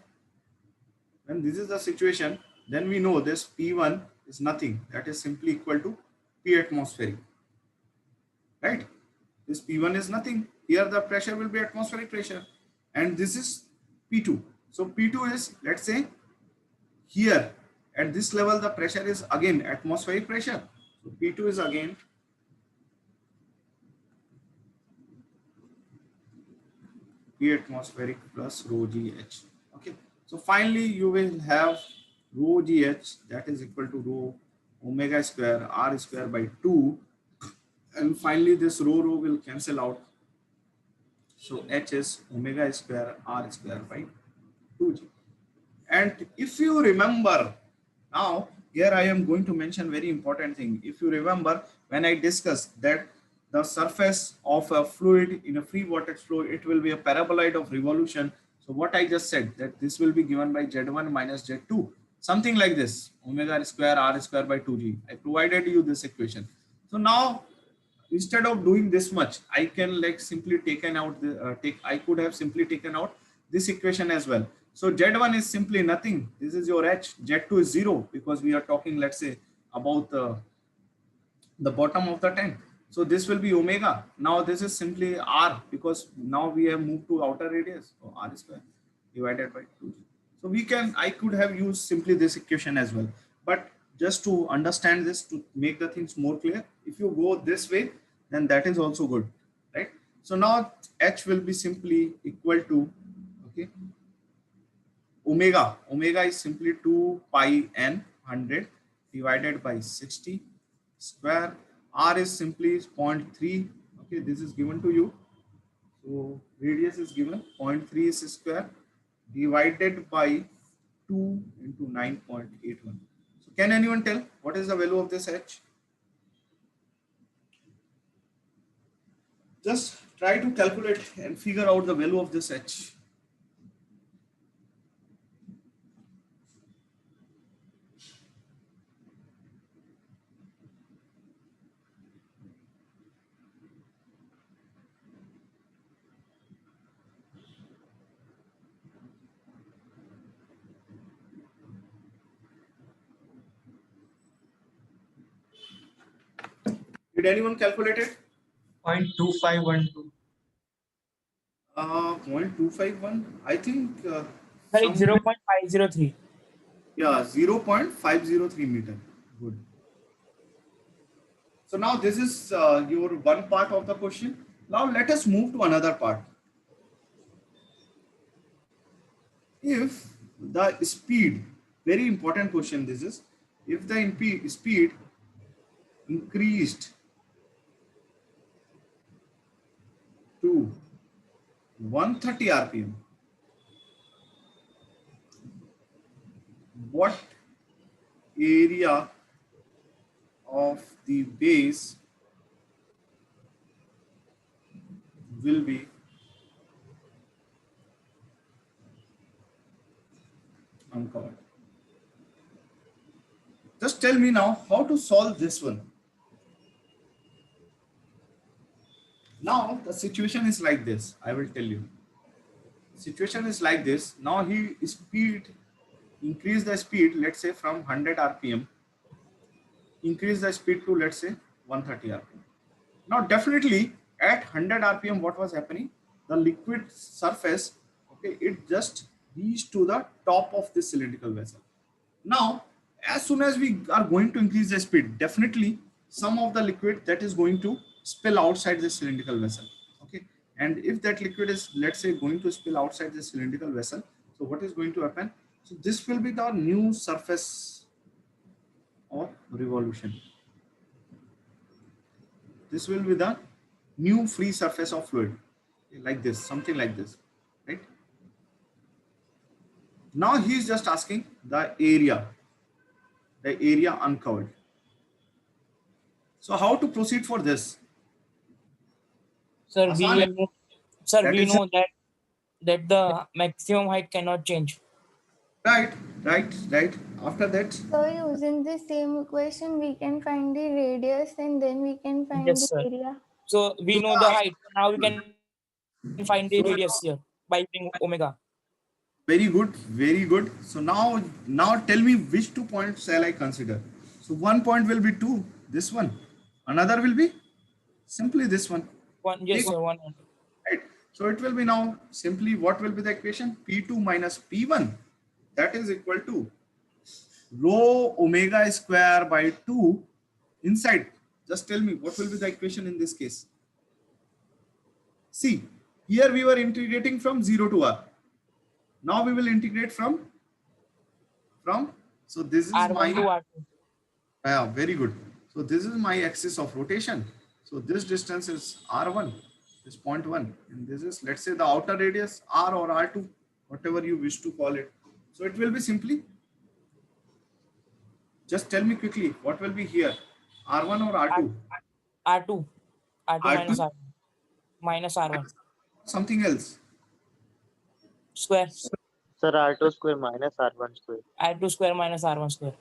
then we know this P1 is nothing. That is simply equal to P atmospheric, right? This P1 is nothing. Here the pressure will be atmospheric pressure, and this is P2. So P2 is, let's say, here at this level the pressure is again atmospheric pressure. So P2 is again P atmospheric plus rho gh. Okay. So finally you will have rho gh, that is equal to rho omega square r square by 2, and finally this rho will cancel out. So h is omega square r square by 2g. And if you remember, now here I am going to mention very important thing. If you remember, when I discussed that the surface of a fluid in a free vortex flow, it will be a paraboloid of revolution. So what I just said, that this will be given by z1 minus z2, something like this, omega square r square by 2g. I provided you this equation. So now instead of doing this much, I can like simply taken out the I could have simply taken out this equation as well. So z1 is simply nothing. This is your h. Z2 is 0 because we are talking, let's say, about the bottom of the tank. So this will be omega. Now this is simply r because now we have moved to outer radius. So r square divided by 2g. So I could have used simply this equation as well. But just to understand this, to make the things more clear, if you go this way, then that is also good, right? So now h will be simply equal to, okay, omega is simply 2 pi n 100 divided by 60 square. R is simply 0.3. Okay, this is given to you. So radius is given, 0.3 is square divided by 2 into 9.81. So can anyone tell what is the value of this h? Just try to calculate and figure out the value of this h. Did anyone calculate it? 0.2512. 0.251. I think Sir, it's 0.503. yeah, 0.503 meter. Good. So now this is your one part of the question. Now let us move to another part. If the speed, very important question this is, if the speed increased to 130 rpm, what area of the base will be uncovered? Just tell me now how to solve this one. Now the situation is like this. I will tell you. Situation is like this. Now he increase the speed, let's say from 100 rpm, increase the speed to, let's say, 130 rpm. Now definitely at 100 rpm, what was happening? The liquid surface, okay, it just reached to the top of this cylindrical vessel. Now as soon as we are going to increase the speed, definitely some of the liquid that is going to spill outside the cylindrical vessel. Okay, and if that liquid is, let's say, going to spill outside the cylindrical vessel, so what is going to happen? So this will be the new surface of revolution. This will be the new free surface of fluid, like this, something like this, right? Now he is just asking the area uncovered. So how to proceed for this? Sir, Asan, that we is know that the maximum height cannot change. right, right. After that, So using the same equation, we can find the radius and then we can find Yes, the sir. area. So we so know the height. Now we can find the so radius here by using omega. very good, very good. So now tell me which 2 points shall I consider? So one point will be two, this one. Another will be simply this one. One, yes, Take, sir. One. right. So it will be now simply what will be the equation? P2 minus P1, that is equal to rho omega square by 2 inside. Just tell me what will be the equation in this case. See, here we were integrating from 0 to r. Now we will integrate from, so this is R1 to my, R2. very good. So this is my axis of rotation. So this distance is r1, this 0.1, and this is, let's say, the outer radius r or r2, whatever you wish to call it. So it will be simply, just tell me quickly, what will be here, r1 or r2? R2. R2 minus R2 R1. Minus R1. something else. Square. Sir, R2 square minus R1 square. R2 square minus R1 square.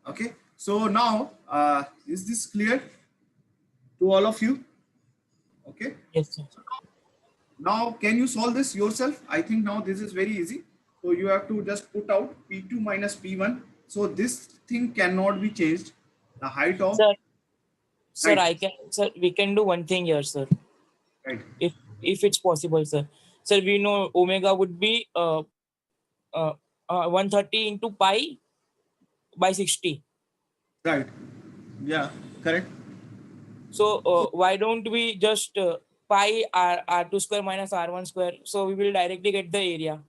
Okay, so now is this clear to all of you? Okay, Yes, sir. now can you solve this yourself? I think now this is very easy. So you have to just put out P2 minus P1. So this thing cannot be changed, the height of, Sir, right, sir, we can do one thing here, sir. right, If it's possible, sir. Sir, we know omega would be 130 into pi by 60. right, yeah, correct. So So why don't we just pi R2 square minus R1 square? So we will directly get the area.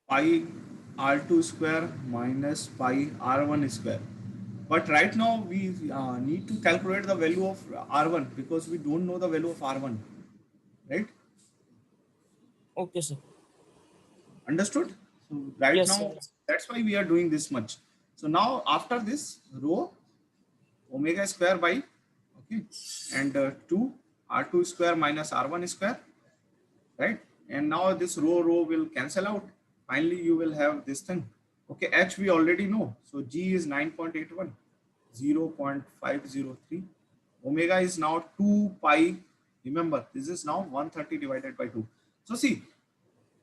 pi r2 square minus pi r1 square. But right now we need to calculate the value of r1 because we don't know the value of r1, right? Okay, sir. Understood? So right Yes, sir. now, that's why we are doing this much. So now after this, rho omega square by, okay, and 2 r2 square minus r1 square, right? And now this rho will cancel out. Finally, you will have this thing. Okay, h we already know. So g is 9.81, 0.503. Omega is now 2 pi. Remember, this is now 130 divided by 2. So see,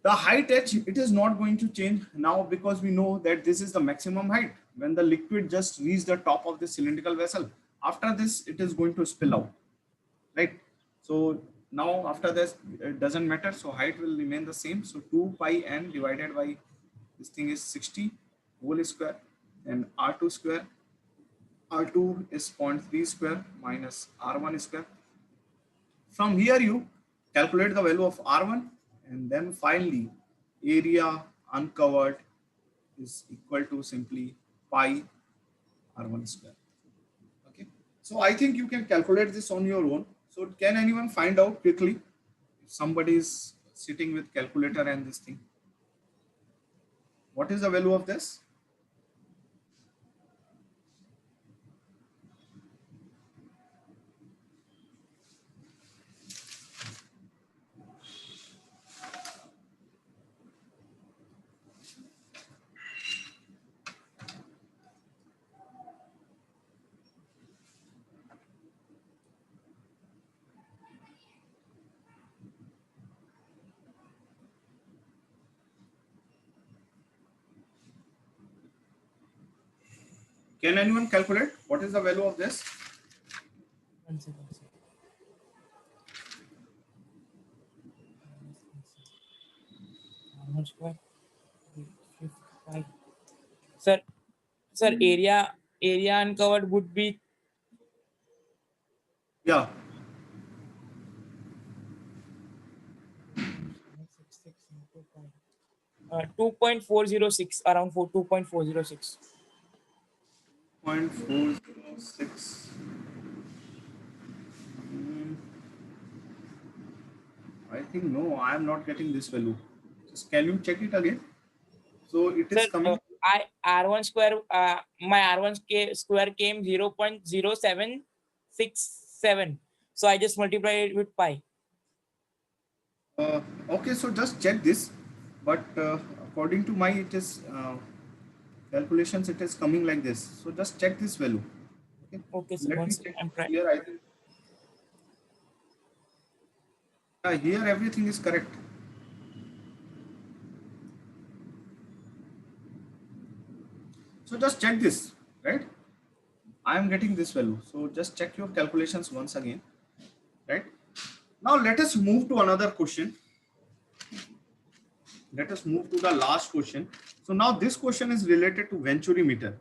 the height h, it is not going to change now because we know that this is the maximum height when the liquid just reaches the top of the cylindrical vessel. After this, it is going to spill out, right? So now after this, it doesn't matter. So height will remain the same. So 2 pi n divided by this thing is 60 whole square, and r2 square. R2 is 0.3 square minus r1 square. From here, you calculate the value of R1, and then finally area uncovered is equal to simply pi R1 square. Okay. So I think you can calculate this on your own. So can anyone find out quickly if somebody is sitting with calculator and this thing. What is the value of this? Can anyone calculate what is the value of this? 1 second, sir. Almost what? 55. Sir, sir, area uncovered would be Yeah, 2.406, around 2.406. 0.406. I think no, I am not getting this value. Just can you check it again? So it is Sir, coming. I R1 square, my square came 0.0767. So I just multiplied it with pi. Okay, so just check this. But according to my it is calculations, it is coming like this. So just check this value. Okay, Okay, so let me once check I'm trying. here. I think here everything is correct. So just check this, right? I am getting this value. So just check your calculations once again, right? Now let us move to another question. Let us move to the last question. So now this question is related to Venturimeter.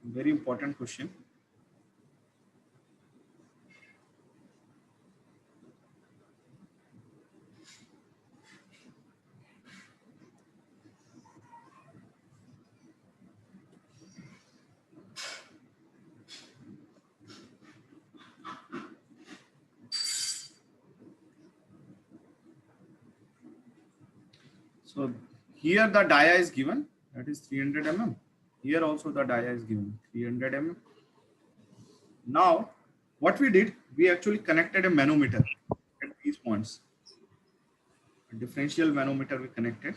Very important question. So here the dia is given, that is 300 mm. Here also the dia is given 300 mm. Now what we did, we actually connected a manometer at these points. A differential manometer we connected.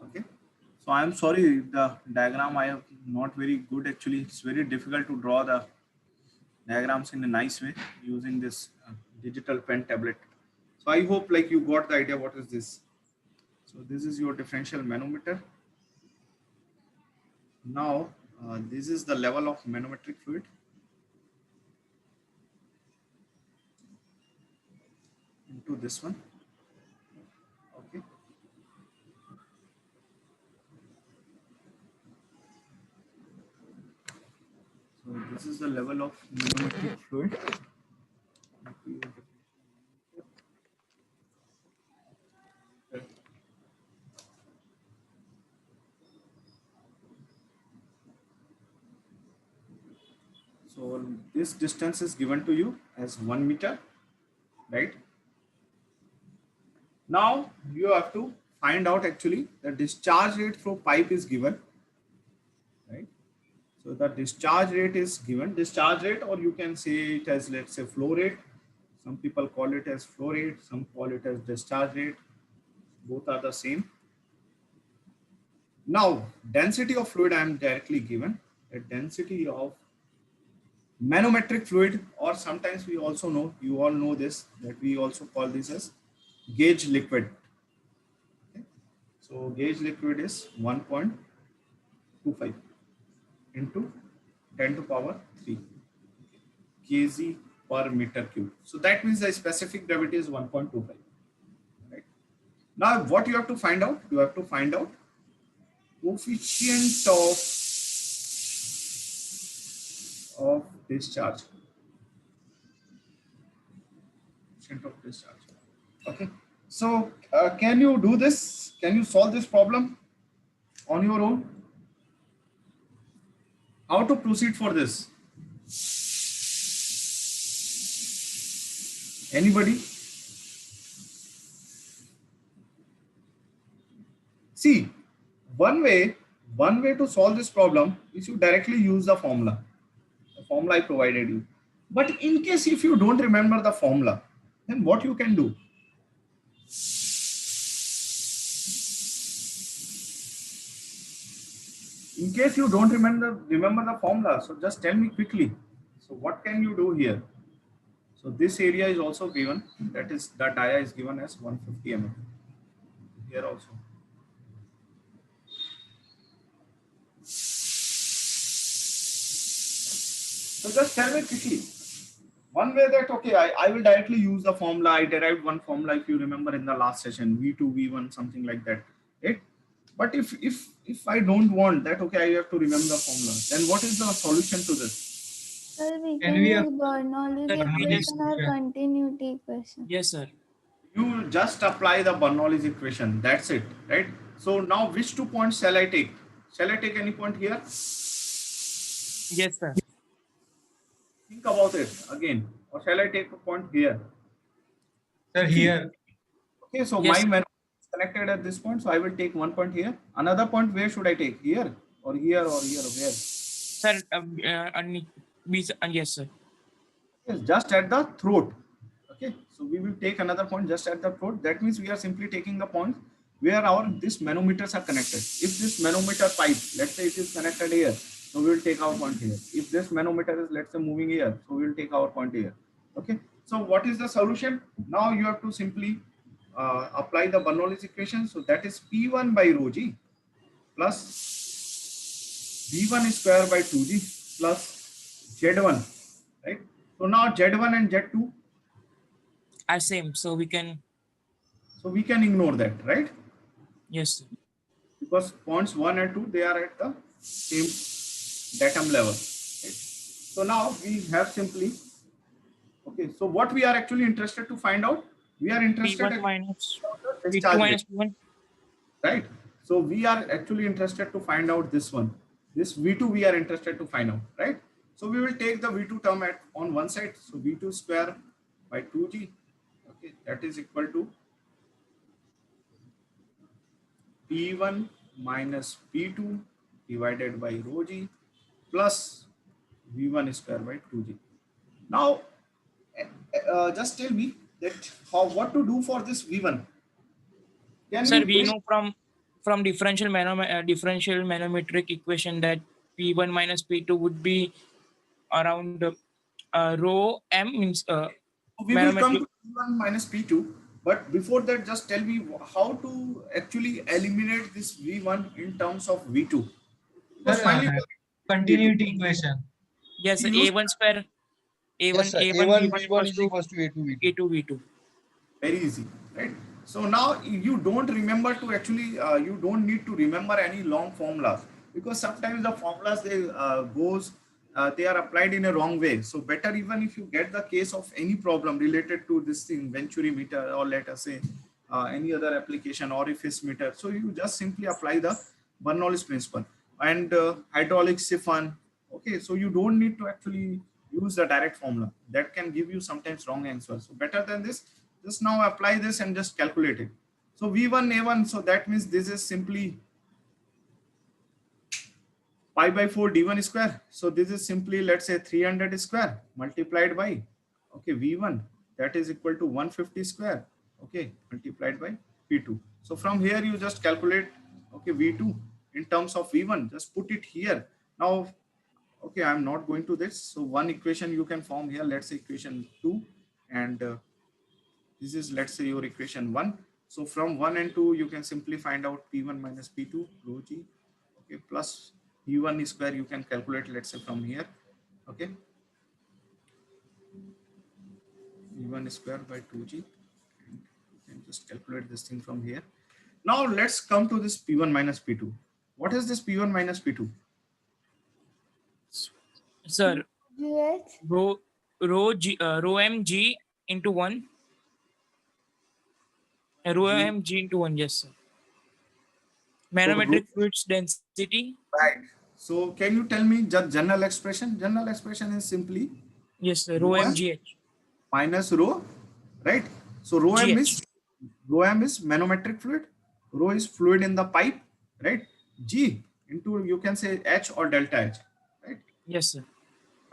Okay. So I am sorry, the diagram I am not very good actually. It's very difficult to draw the diagrams in a nice way using this digital pen tablet. So I hope like you got the idea what is this. So this is your differential manometer. Now this is the level of manometric fluid. Into this one. Okay. So this is the level of manometric fluid. So this distance is given to you as 1 meter, right? Now you have to find out actually the discharge rate through pipe is given, right? So the discharge rate is given, discharge rate, or you can say it as, let's say, flow rate. Some people call it as flow rate, some call it as discharge rate. Both are the same. Now density of fluid I am directly given. The density of manometric fluid or sometimes we also know, you all know this, that we also call this as gauge liquid. Okay. So gauge liquid is 1.25 into 10 to power 3 kg per meter cube. So that means the specific gravity is 1.25. Right. Now what you have to find out? You have to find out coefficient of discharge. Coefficient of discharge. Okay. So can you do this? Can you solve this problem on your own? How to proceed for this? Anybody? See, one way to solve this problem is you directly use the formula I provided you. But in case if you don't remember the formula, then what you can do? In case you don't remember the formula, so just tell me quickly. So what can you do here? So this area is also given, that is the dia is given as 150 mm. Here also. So just tell me quickly. One way that, okay, I will directly use the formula. I derived one formula, if you remember in the last session, V2, V1, something like that. Right? But if I don't want that, okay, I have to remember the formula. Then what is the solution to this? Sir, we Can can we use Bernoulli Sir, equation or continuity equation. Yes, sir. You just apply the Bernoulli's equation. That's it, right? So now which 2 points shall I take? Shall I take any point here? Yes, sir. Think about it again. Or shall I take a point here? Sir, here. Okay, so Yes, my manometer is connected at this point, so I will take 1 point here. Another point, where should I take? Here or here or here or where? sir. Yes, sir. Yes, just at the throat. Okay, so we will take another point just at the throat. That means we are simply taking the point where this manometers are connected. If this manometer pipe, let's say it is connected here, so we will take our point here. If this manometer is, let's say, moving here, so we will take our point here. Okay, so what is the solution? Now you have to simply apply the Bernoulli's equation. So that is P1 by rho g plus V1 square by 2g plus Z1, right? So now Z1 and Z2, Are same, so we can. so we can ignore that, right? Yes, sir. Because points 1 and 2, they are at the same datum level. Right? So now we have simply, okay, so what we are actually interested to find out? We are interested P1 in minus the P2 discharge minus rate, P1. right? So we are actually interested to find out this one. This V2 we are interested to find out, right? So we will take the V2 term on one side. So V2 square by 2g, okay, that is equal to P1 minus P2 divided by rho g plus V1 square by 2g. Now, just tell me that what to do for this V1. Can Sir, we we bring, know from differential manometric equation that P1 minus P2 would be around rho m means we will come manometric. to P1 minus P2, but before that, just tell me how to actually eliminate this V1 in terms of V2. Because Sir, finally, V2, continuity equation. Yes, we use A1 square Yes, A1 sir. A1 A1 V1 V1 equals is to equals to A2 V2. A2 V2. very easy, right? So now you don't remember to actually, you don't need to remember any long formulas, because sometimes the formulas they are applied in a wrong way. So better, even if you get the case of any problem related to this thing, Venturimeter, or let us say any other application, orifice meter. So you just simply apply the Bernoulli's principle and hydraulic siphon. Okay, so you don't need to actually use the direct formula. That can give you sometimes wrong answers. So better than this, just now apply this and just calculate it. So V1 A1, so that means this is simply pi by 4 D1 square. So this is simply, let's say, 300 square multiplied by, okay, V1, that is equal to 150 square, okay, multiplied by P2. So from here you just calculate, okay, V2 in terms of V1, just put it here. Now Okay, I'm not going to this. So one equation you can form here, let's say equation 2, and this is, let's say, your equation 1. So from 1 and 2, you can simply find out P1 minus P2 rho g, okay, plus P1 square you can calculate, let's say, from here, okay, P1 square by 2g, and you can just calculate this thing from here. Now let's come to this P1 minus P2. What is this P1 minus P2? Sir, GH. rho mg into 1. Rho G, mg into 1, yes, sir. so rho, Manometric fluids density. right. So can you tell me just general expression? General expression is simply Yes, sir. Rho rho m mgh. minus rho, right? So rho m Gh. is manometric fluid, rho is fluid in the pipe, right? G into, you can say, H or delta H, right? Yes, sir.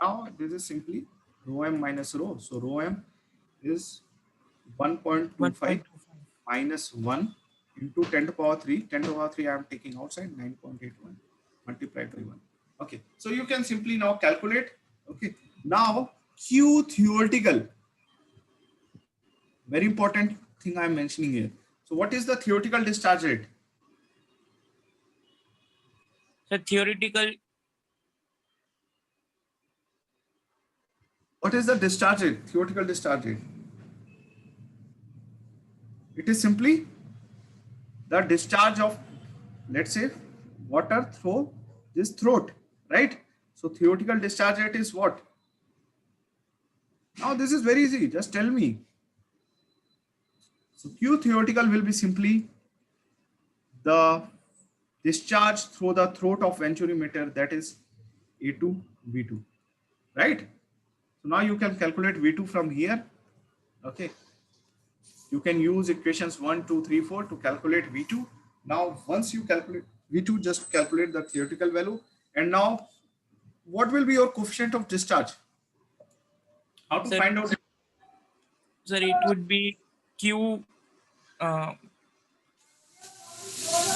Now this is simply rho m minus rho. So rho m is 1.25 1.25. minus 1 into 10 to power 3. 10 to power 3 I am taking outside, 9.81 multiplied by 1. Okay, so you can simply now calculate. Okay, now Q theoretical, very important thing I am mentioning here. So what is the theoretical discharge rate? So theoretical, What is the discharge rate? Theoretical discharge rate. It is simply the discharge of, let's say, water through this throat, right? So theoretical discharge rate is what? Now this is very easy. Just tell me. So Q theoretical will be simply the discharge through the throat of Venturimeter, that is A2 V2, right? So now you can calculate V2 from here. Okay, you can use equations 1, 2, 3, 4 to calculate V2. Now once you calculate V2, just calculate the theoretical value. And now what will be your coefficient of discharge? How to sir, find out? sir, it would be Q uh,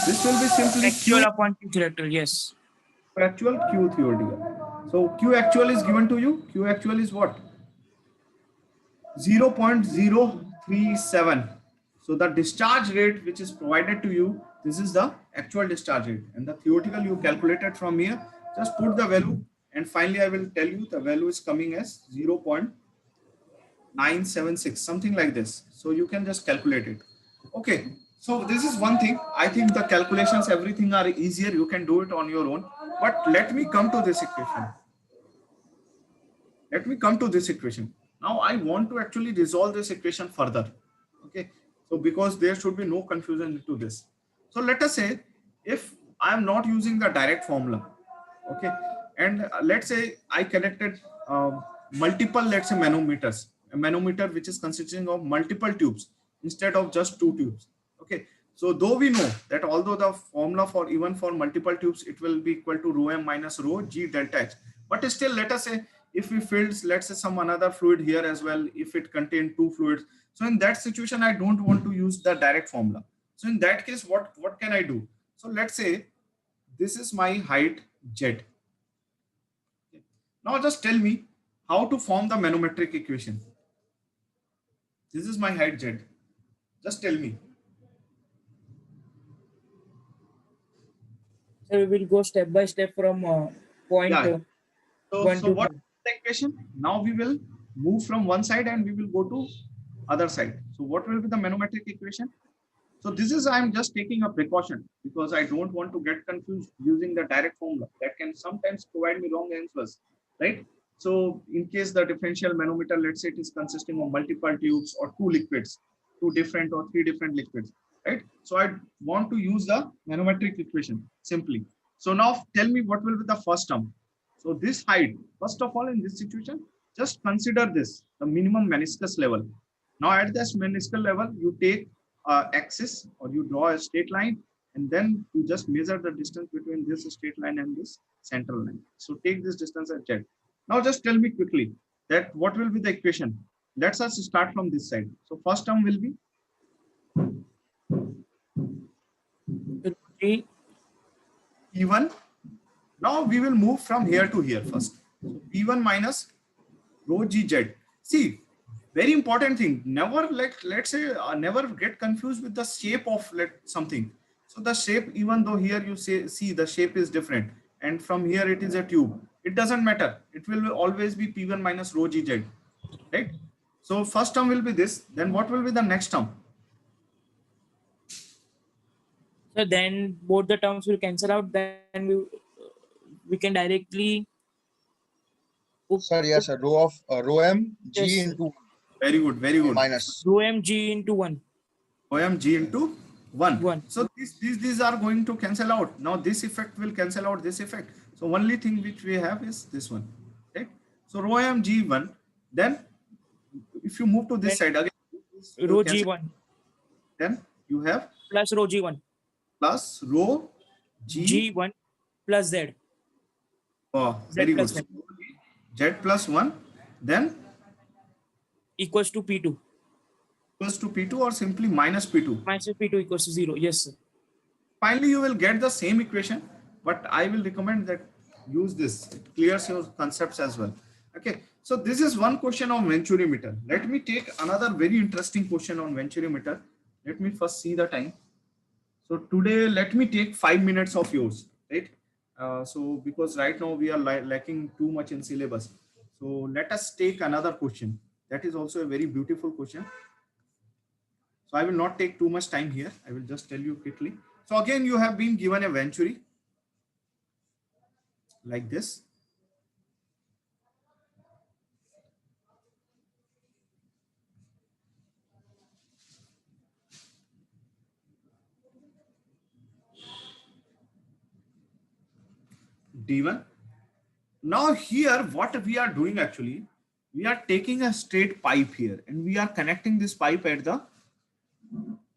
This will be simply actual Q upon Q theoretical. Yes. actual, Q theoretical. So Q actual is given to you. Q actual is what? 0.037. So the discharge rate which is provided to you, this is the actual discharge rate, and the theoretical you calculated from here. Just put the value, and finally I will tell you the value is coming as 0.976, something like this. So you can just calculate it. Okay, so this is one thing. I think the calculations, everything are easier. You can do it on your own. But let me come to this equation. Let me come to this equation. Now I want to actually resolve this equation further. Okay, so because there should be no confusion into this. So let us say if I am not using the direct formula, okay, and let's say I connected multiple, let's say, manometers, a manometer which is consisting of multiple tubes instead of just two tubes. Okay, so though we know that although the formula for even for multiple tubes, it will be equal to rho m minus rho g delta h, but still let us say if we filled, let's say, some another fluid here as well, if it contained two fluids, so in that situation I don't want to use the direct formula. So in that case, what can I do? So let's say this is my height z. Now just tell me how to form the manometric equation. This is my height z. Just tell me. So we will go step by step from point Yeah. So, 1 so to what 5. is the equation? Now we will move from one side and we will go to other side. So what will be the manometric equation? So this is, I'm just taking a precaution because I don't want to get confused using the direct formula that can sometimes provide me wrong answers, right? So in case the differential manometer, let's say it is consisting of multiple tubes or two liquids, two different or three different liquids, right? So I want to use the manometric equation simply. So now tell me what will be the first term. So this height, first of all, in this situation, just consider this, the minimum meniscus level. Now at this meniscal level, you take axis or you draw a straight line, and then you just measure the distance between this straight line and this central line. So take this distance as z. Now just tell me quickly that what will be the equation. Let's us start from this side. So first term will be It would be P1 Now we will move from here to here first. So P1 minus rho gz. See, very important thing. Never let's say never get confused with the shape of something. So the shape, even though here you see the shape is different, and from here it is a tube. It doesn't matter. It will always be P1 minus rho gz, right? So first term will be this. Then what will be the next term? So then both the terms will cancel out. Then we can directly Sir, yes, sir. Rho of rho m g yes, into Very good, very good. minus. rho m g into 1. OMG into 1. 1. So these are going to cancel out. Now this effect will cancel out this effect. So only thing which we have is this one, right? So rho OMG 1. Then if you move to this Then side again, this will Rho cancel. g1 Then you have plus rho g1. plus rho G. G1 plus Z. Oh, Z very good. plus So 1 Z plus 1. Then equals to P2. equals to P2 or simply minus P2. Minus P2 equals to 0. Yes, sir. Finally, you will get the same equation, but I will recommend that use this. It clears your concepts as well. Okay, so this is one question on Venturimeter. Let me take another very interesting question on Venturimeter. Let me first see the time. So today, let me take 5 minutes of yours, right? So because right now we are lacking too much in syllabus. So let us take another question. That is also a very beautiful question. So I will not take too much time here. I will just tell you quickly. So again, you have been given a Venturi like this. D1. Now here, what we are doing actually, we are taking a straight pipe here and we are connecting this pipe at the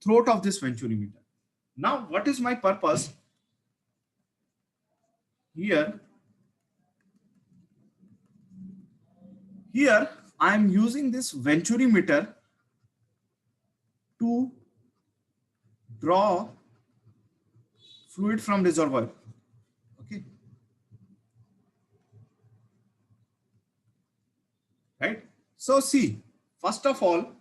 throat of this Venturimeter. Now, what is my purpose? Here I am using this Venturimeter to draw fluid from reservoir. Okay. Right. So see, first of all,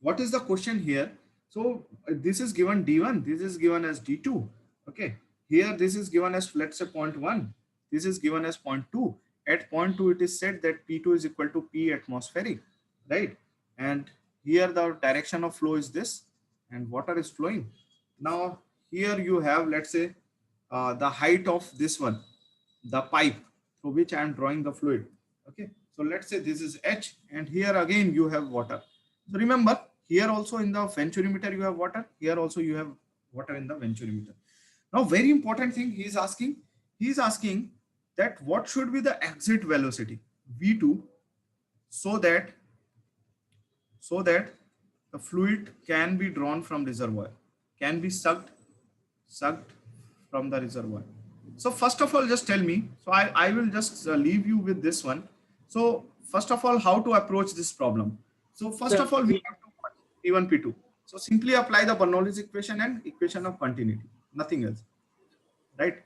what is the question here? So this is given D1, this is given as D2. Okay. Here this is given as, let's say, 0.1. This is given as 0.2. At 0.2, it is said that P2 is equal to P atmospheric, right? And here the direction of flow is this, and water is flowing. Now here you have, let's say, the height of this one, the pipe through which I am drawing the fluid. Okay, so let's say this is H, and here again you have water. So remember, here also in the Venturimeter you have water. Here also you have water in the Venturimeter. Now, very important thing he is asking that what should be the exit velocity V2 so that the fluid can be drawn from reservoir, can be sucked from the reservoir. So first of all, just tell me. So I will just leave you with this one. So first of all, how to approach this problem? So first of all, we have to P1, P2. So simply apply the Bernoulli's equation and equation of continuity, nothing else, right?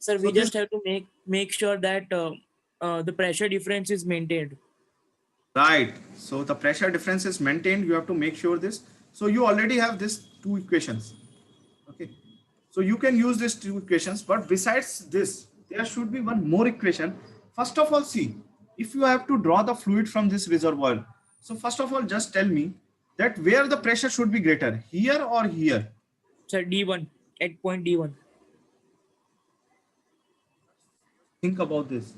Sir, we So just have to make sure that the pressure difference is maintained. Right. So the pressure difference is maintained. You have to make sure this. So you already have these two equations. Okay. So you can use these two equations, but besides this, there should be one more equation. First of all, see, if you have to draw the fluid from this reservoir. So first of all, just tell me that where the pressure should be greater, here or here? Sir, D1 at point D1. Think about this.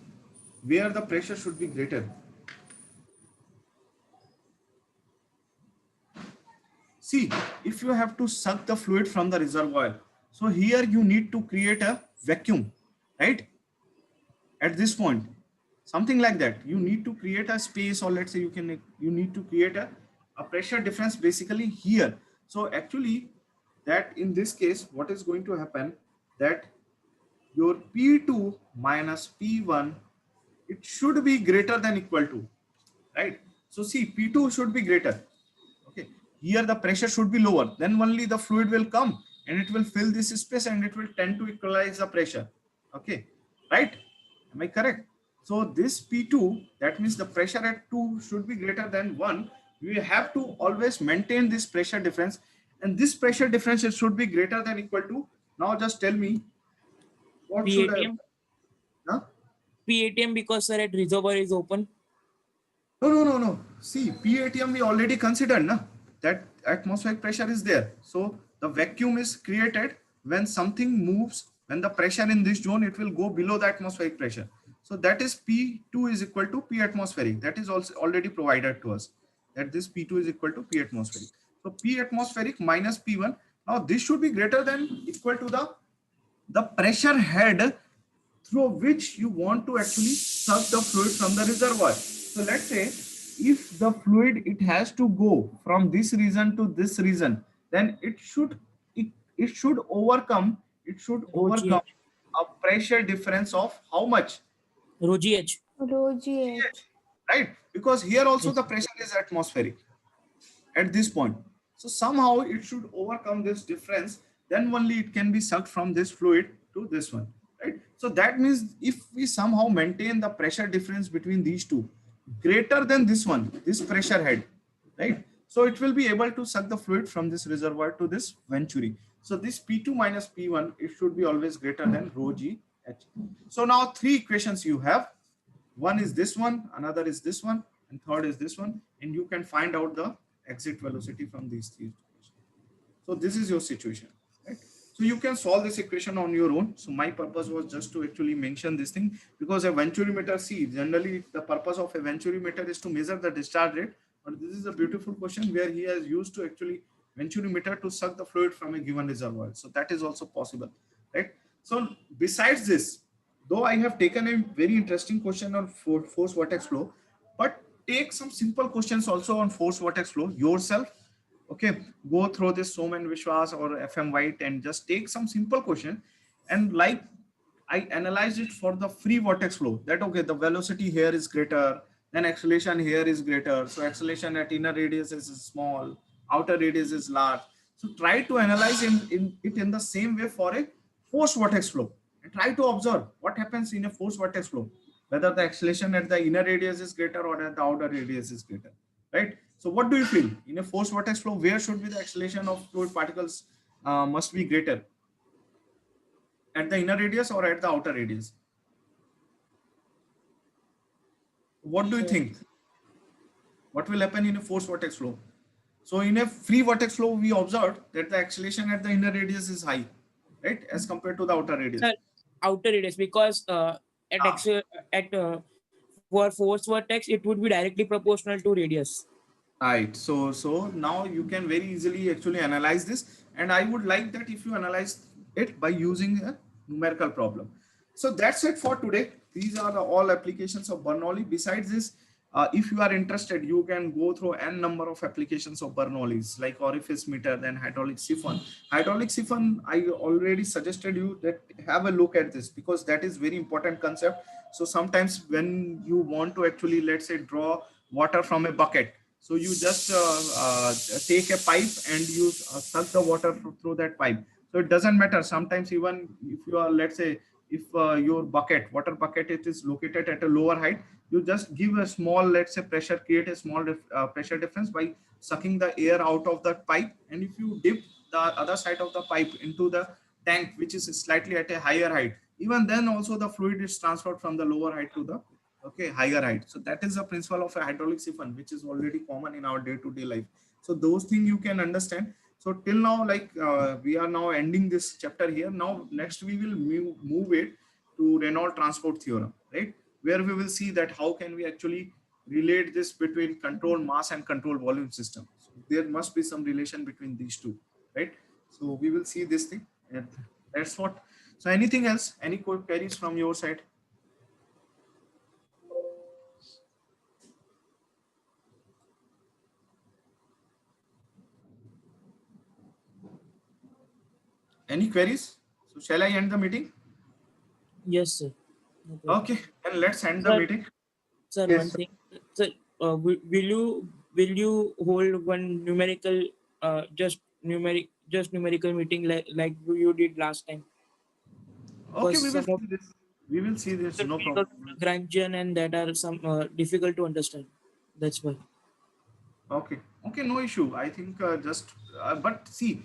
Where the pressure should be greater. See, if you have to suck the fluid from the reservoir, so here you need to create a vacuum, right? At this point, something like that. You need to create a space, or let's say you need to create a pressure difference basically here. So actually, that in this case, what is going to happen that your P2 minus P1, it should be greater than equal to, right? So see, P2 should be greater. Okay, here the pressure should be lower, then only the fluid will come and it will fill this space and it will tend to equalize the pressure. Okay, right? Am I correct? So this P2, that means the pressure at 2 should be greater than 1. We have to always maintain this pressure difference, and this pressure difference should be greater than equal to, now just tell me what should I, PATM, huh? PATM because sir at reservoir is open. No. See, PATM we already considered, na? That atmospheric pressure is there. So the vacuum is created when something moves, when the pressure in this zone, it will go below the atmospheric pressure. So that is P2 is equal to P atmospheric. That is also already provided to us. That this P2 is equal to P atmospheric. So P atmospheric minus P1. Now this should be greater than equal to the pressure head through which you want to actually suck the fluid from the reservoir. So let's say if the fluid it has to go from this region to this region, then it should overcome Rho GH, a pressure difference of how much? Rho GH. Rho GH. Right? Because here also Yes. the pressure is atmospheric at this point. So somehow it should overcome this difference, then only it can be sucked from this fluid to this one, right? So that means if we somehow maintain the pressure difference between these two greater than this one, this pressure head, right? So it will be able to suck the fluid from this reservoir to this venturi. So this P2 minus P1, it should be always greater than rho G H. So now three equations you have. One is this one, another is this one, and third is this one, and you can find out the exit velocity from these three equations. So this is your situation, right? So you can solve this equation on your own. So my purpose was just to actually mention this thing, because a venturimeter, see, generally the purpose of a venturimeter is to measure the discharge rate, but this is a beautiful question where he has used to actually venturimeter to suck the fluid from a given reservoir. So that is also possible, right? So besides this, though I have taken a very interesting question on force vortex flow, but take some simple questions also on force vortex flow yourself. Okay, go through this Som and Vishwas or FM White and just take some simple question, and like I analyzed it for the free vortex flow, that okay, the velocity here is greater, then acceleration here is greater. So acceleration at inner radius is small, outer radius is large. So try to analyze in the same way for a force vortex flow, and try to observe what happens in a force vortex flow, whether the acceleration at the inner radius is greater or at the outer radius is greater, right? So what do you feel in a force vortex flow? Where should be the acceleration of fluid particles must be greater? At the inner radius or at the outer radius? What do you think? What will happen in a force vortex flow? So in a free vortex flow, we observed that the acceleration at the inner radius is high, right, as compared to the outer radius. Sir, outer radius because at Ah. at for force vortex it would be directly proportional to radius. Right. So now you can very easily actually analyze this, and I would like that if you analyze it by using a numerical problem. So that's it for today. These are the all applications of Bernoulli. Besides this, if you are interested, you can go through n number of applications of Bernoulli's, like orifice meter, then hydraulic siphon. Hydraulic siphon, I already suggested you that have a look at this, because that is very important concept. So sometimes when you want to actually, let's say, draw water from a bucket, so you just take a pipe and you suck the water through that pipe. So it doesn't matter. Sometimes even if you are, let's say, if your water bucket, it is located at a lower height, you just give a small, let's say, pressure, create a small pressure difference by sucking the air out of that pipe. And if you dip the other side of the pipe into the tank, which is slightly at a higher height, even then also the fluid is transferred from the lower height to the higher height. So that is the principle of a hydraulic siphon, which is already common in our day-to-day life. So those things you can understand. So till now, like we are now ending this chapter here. Now next we will move it to Reynolds transport theorem, right, where we will see that how can we actually relate this between control mass and control volume system. So there must be some relation between these two, right? So we will see this thing, and that's what. So anything else, any queries from your side? Any queries? So shall I end the meeting? Yes, sir. No problem. Okay, then let's end the Sir, meeting. Sir, Yes, one sir. thing. Sir, will you hold one numerical just numerical meeting like you did last time? Okay, Because we will some of see this. We will see this, no problem. Lagrangian and that are some difficult to understand. That's why. Okay, okay, no issue. I think just, but see,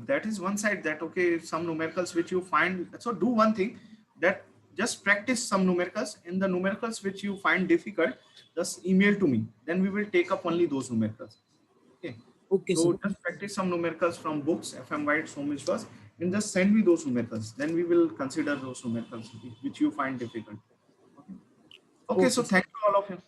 that is one side that, okay, some numericals which you find. So do one thing, that just practice some numericals. In the numericals which you find difficult, just email to me. Then we will take up only those numericals. Okay. Okay, So sir. just practice some numericals from books, FM White, so much first, and just send me those numericals. Then we will consider those numericals which you find difficult. Okay. Okay. So Okay, sir. thank you all of you.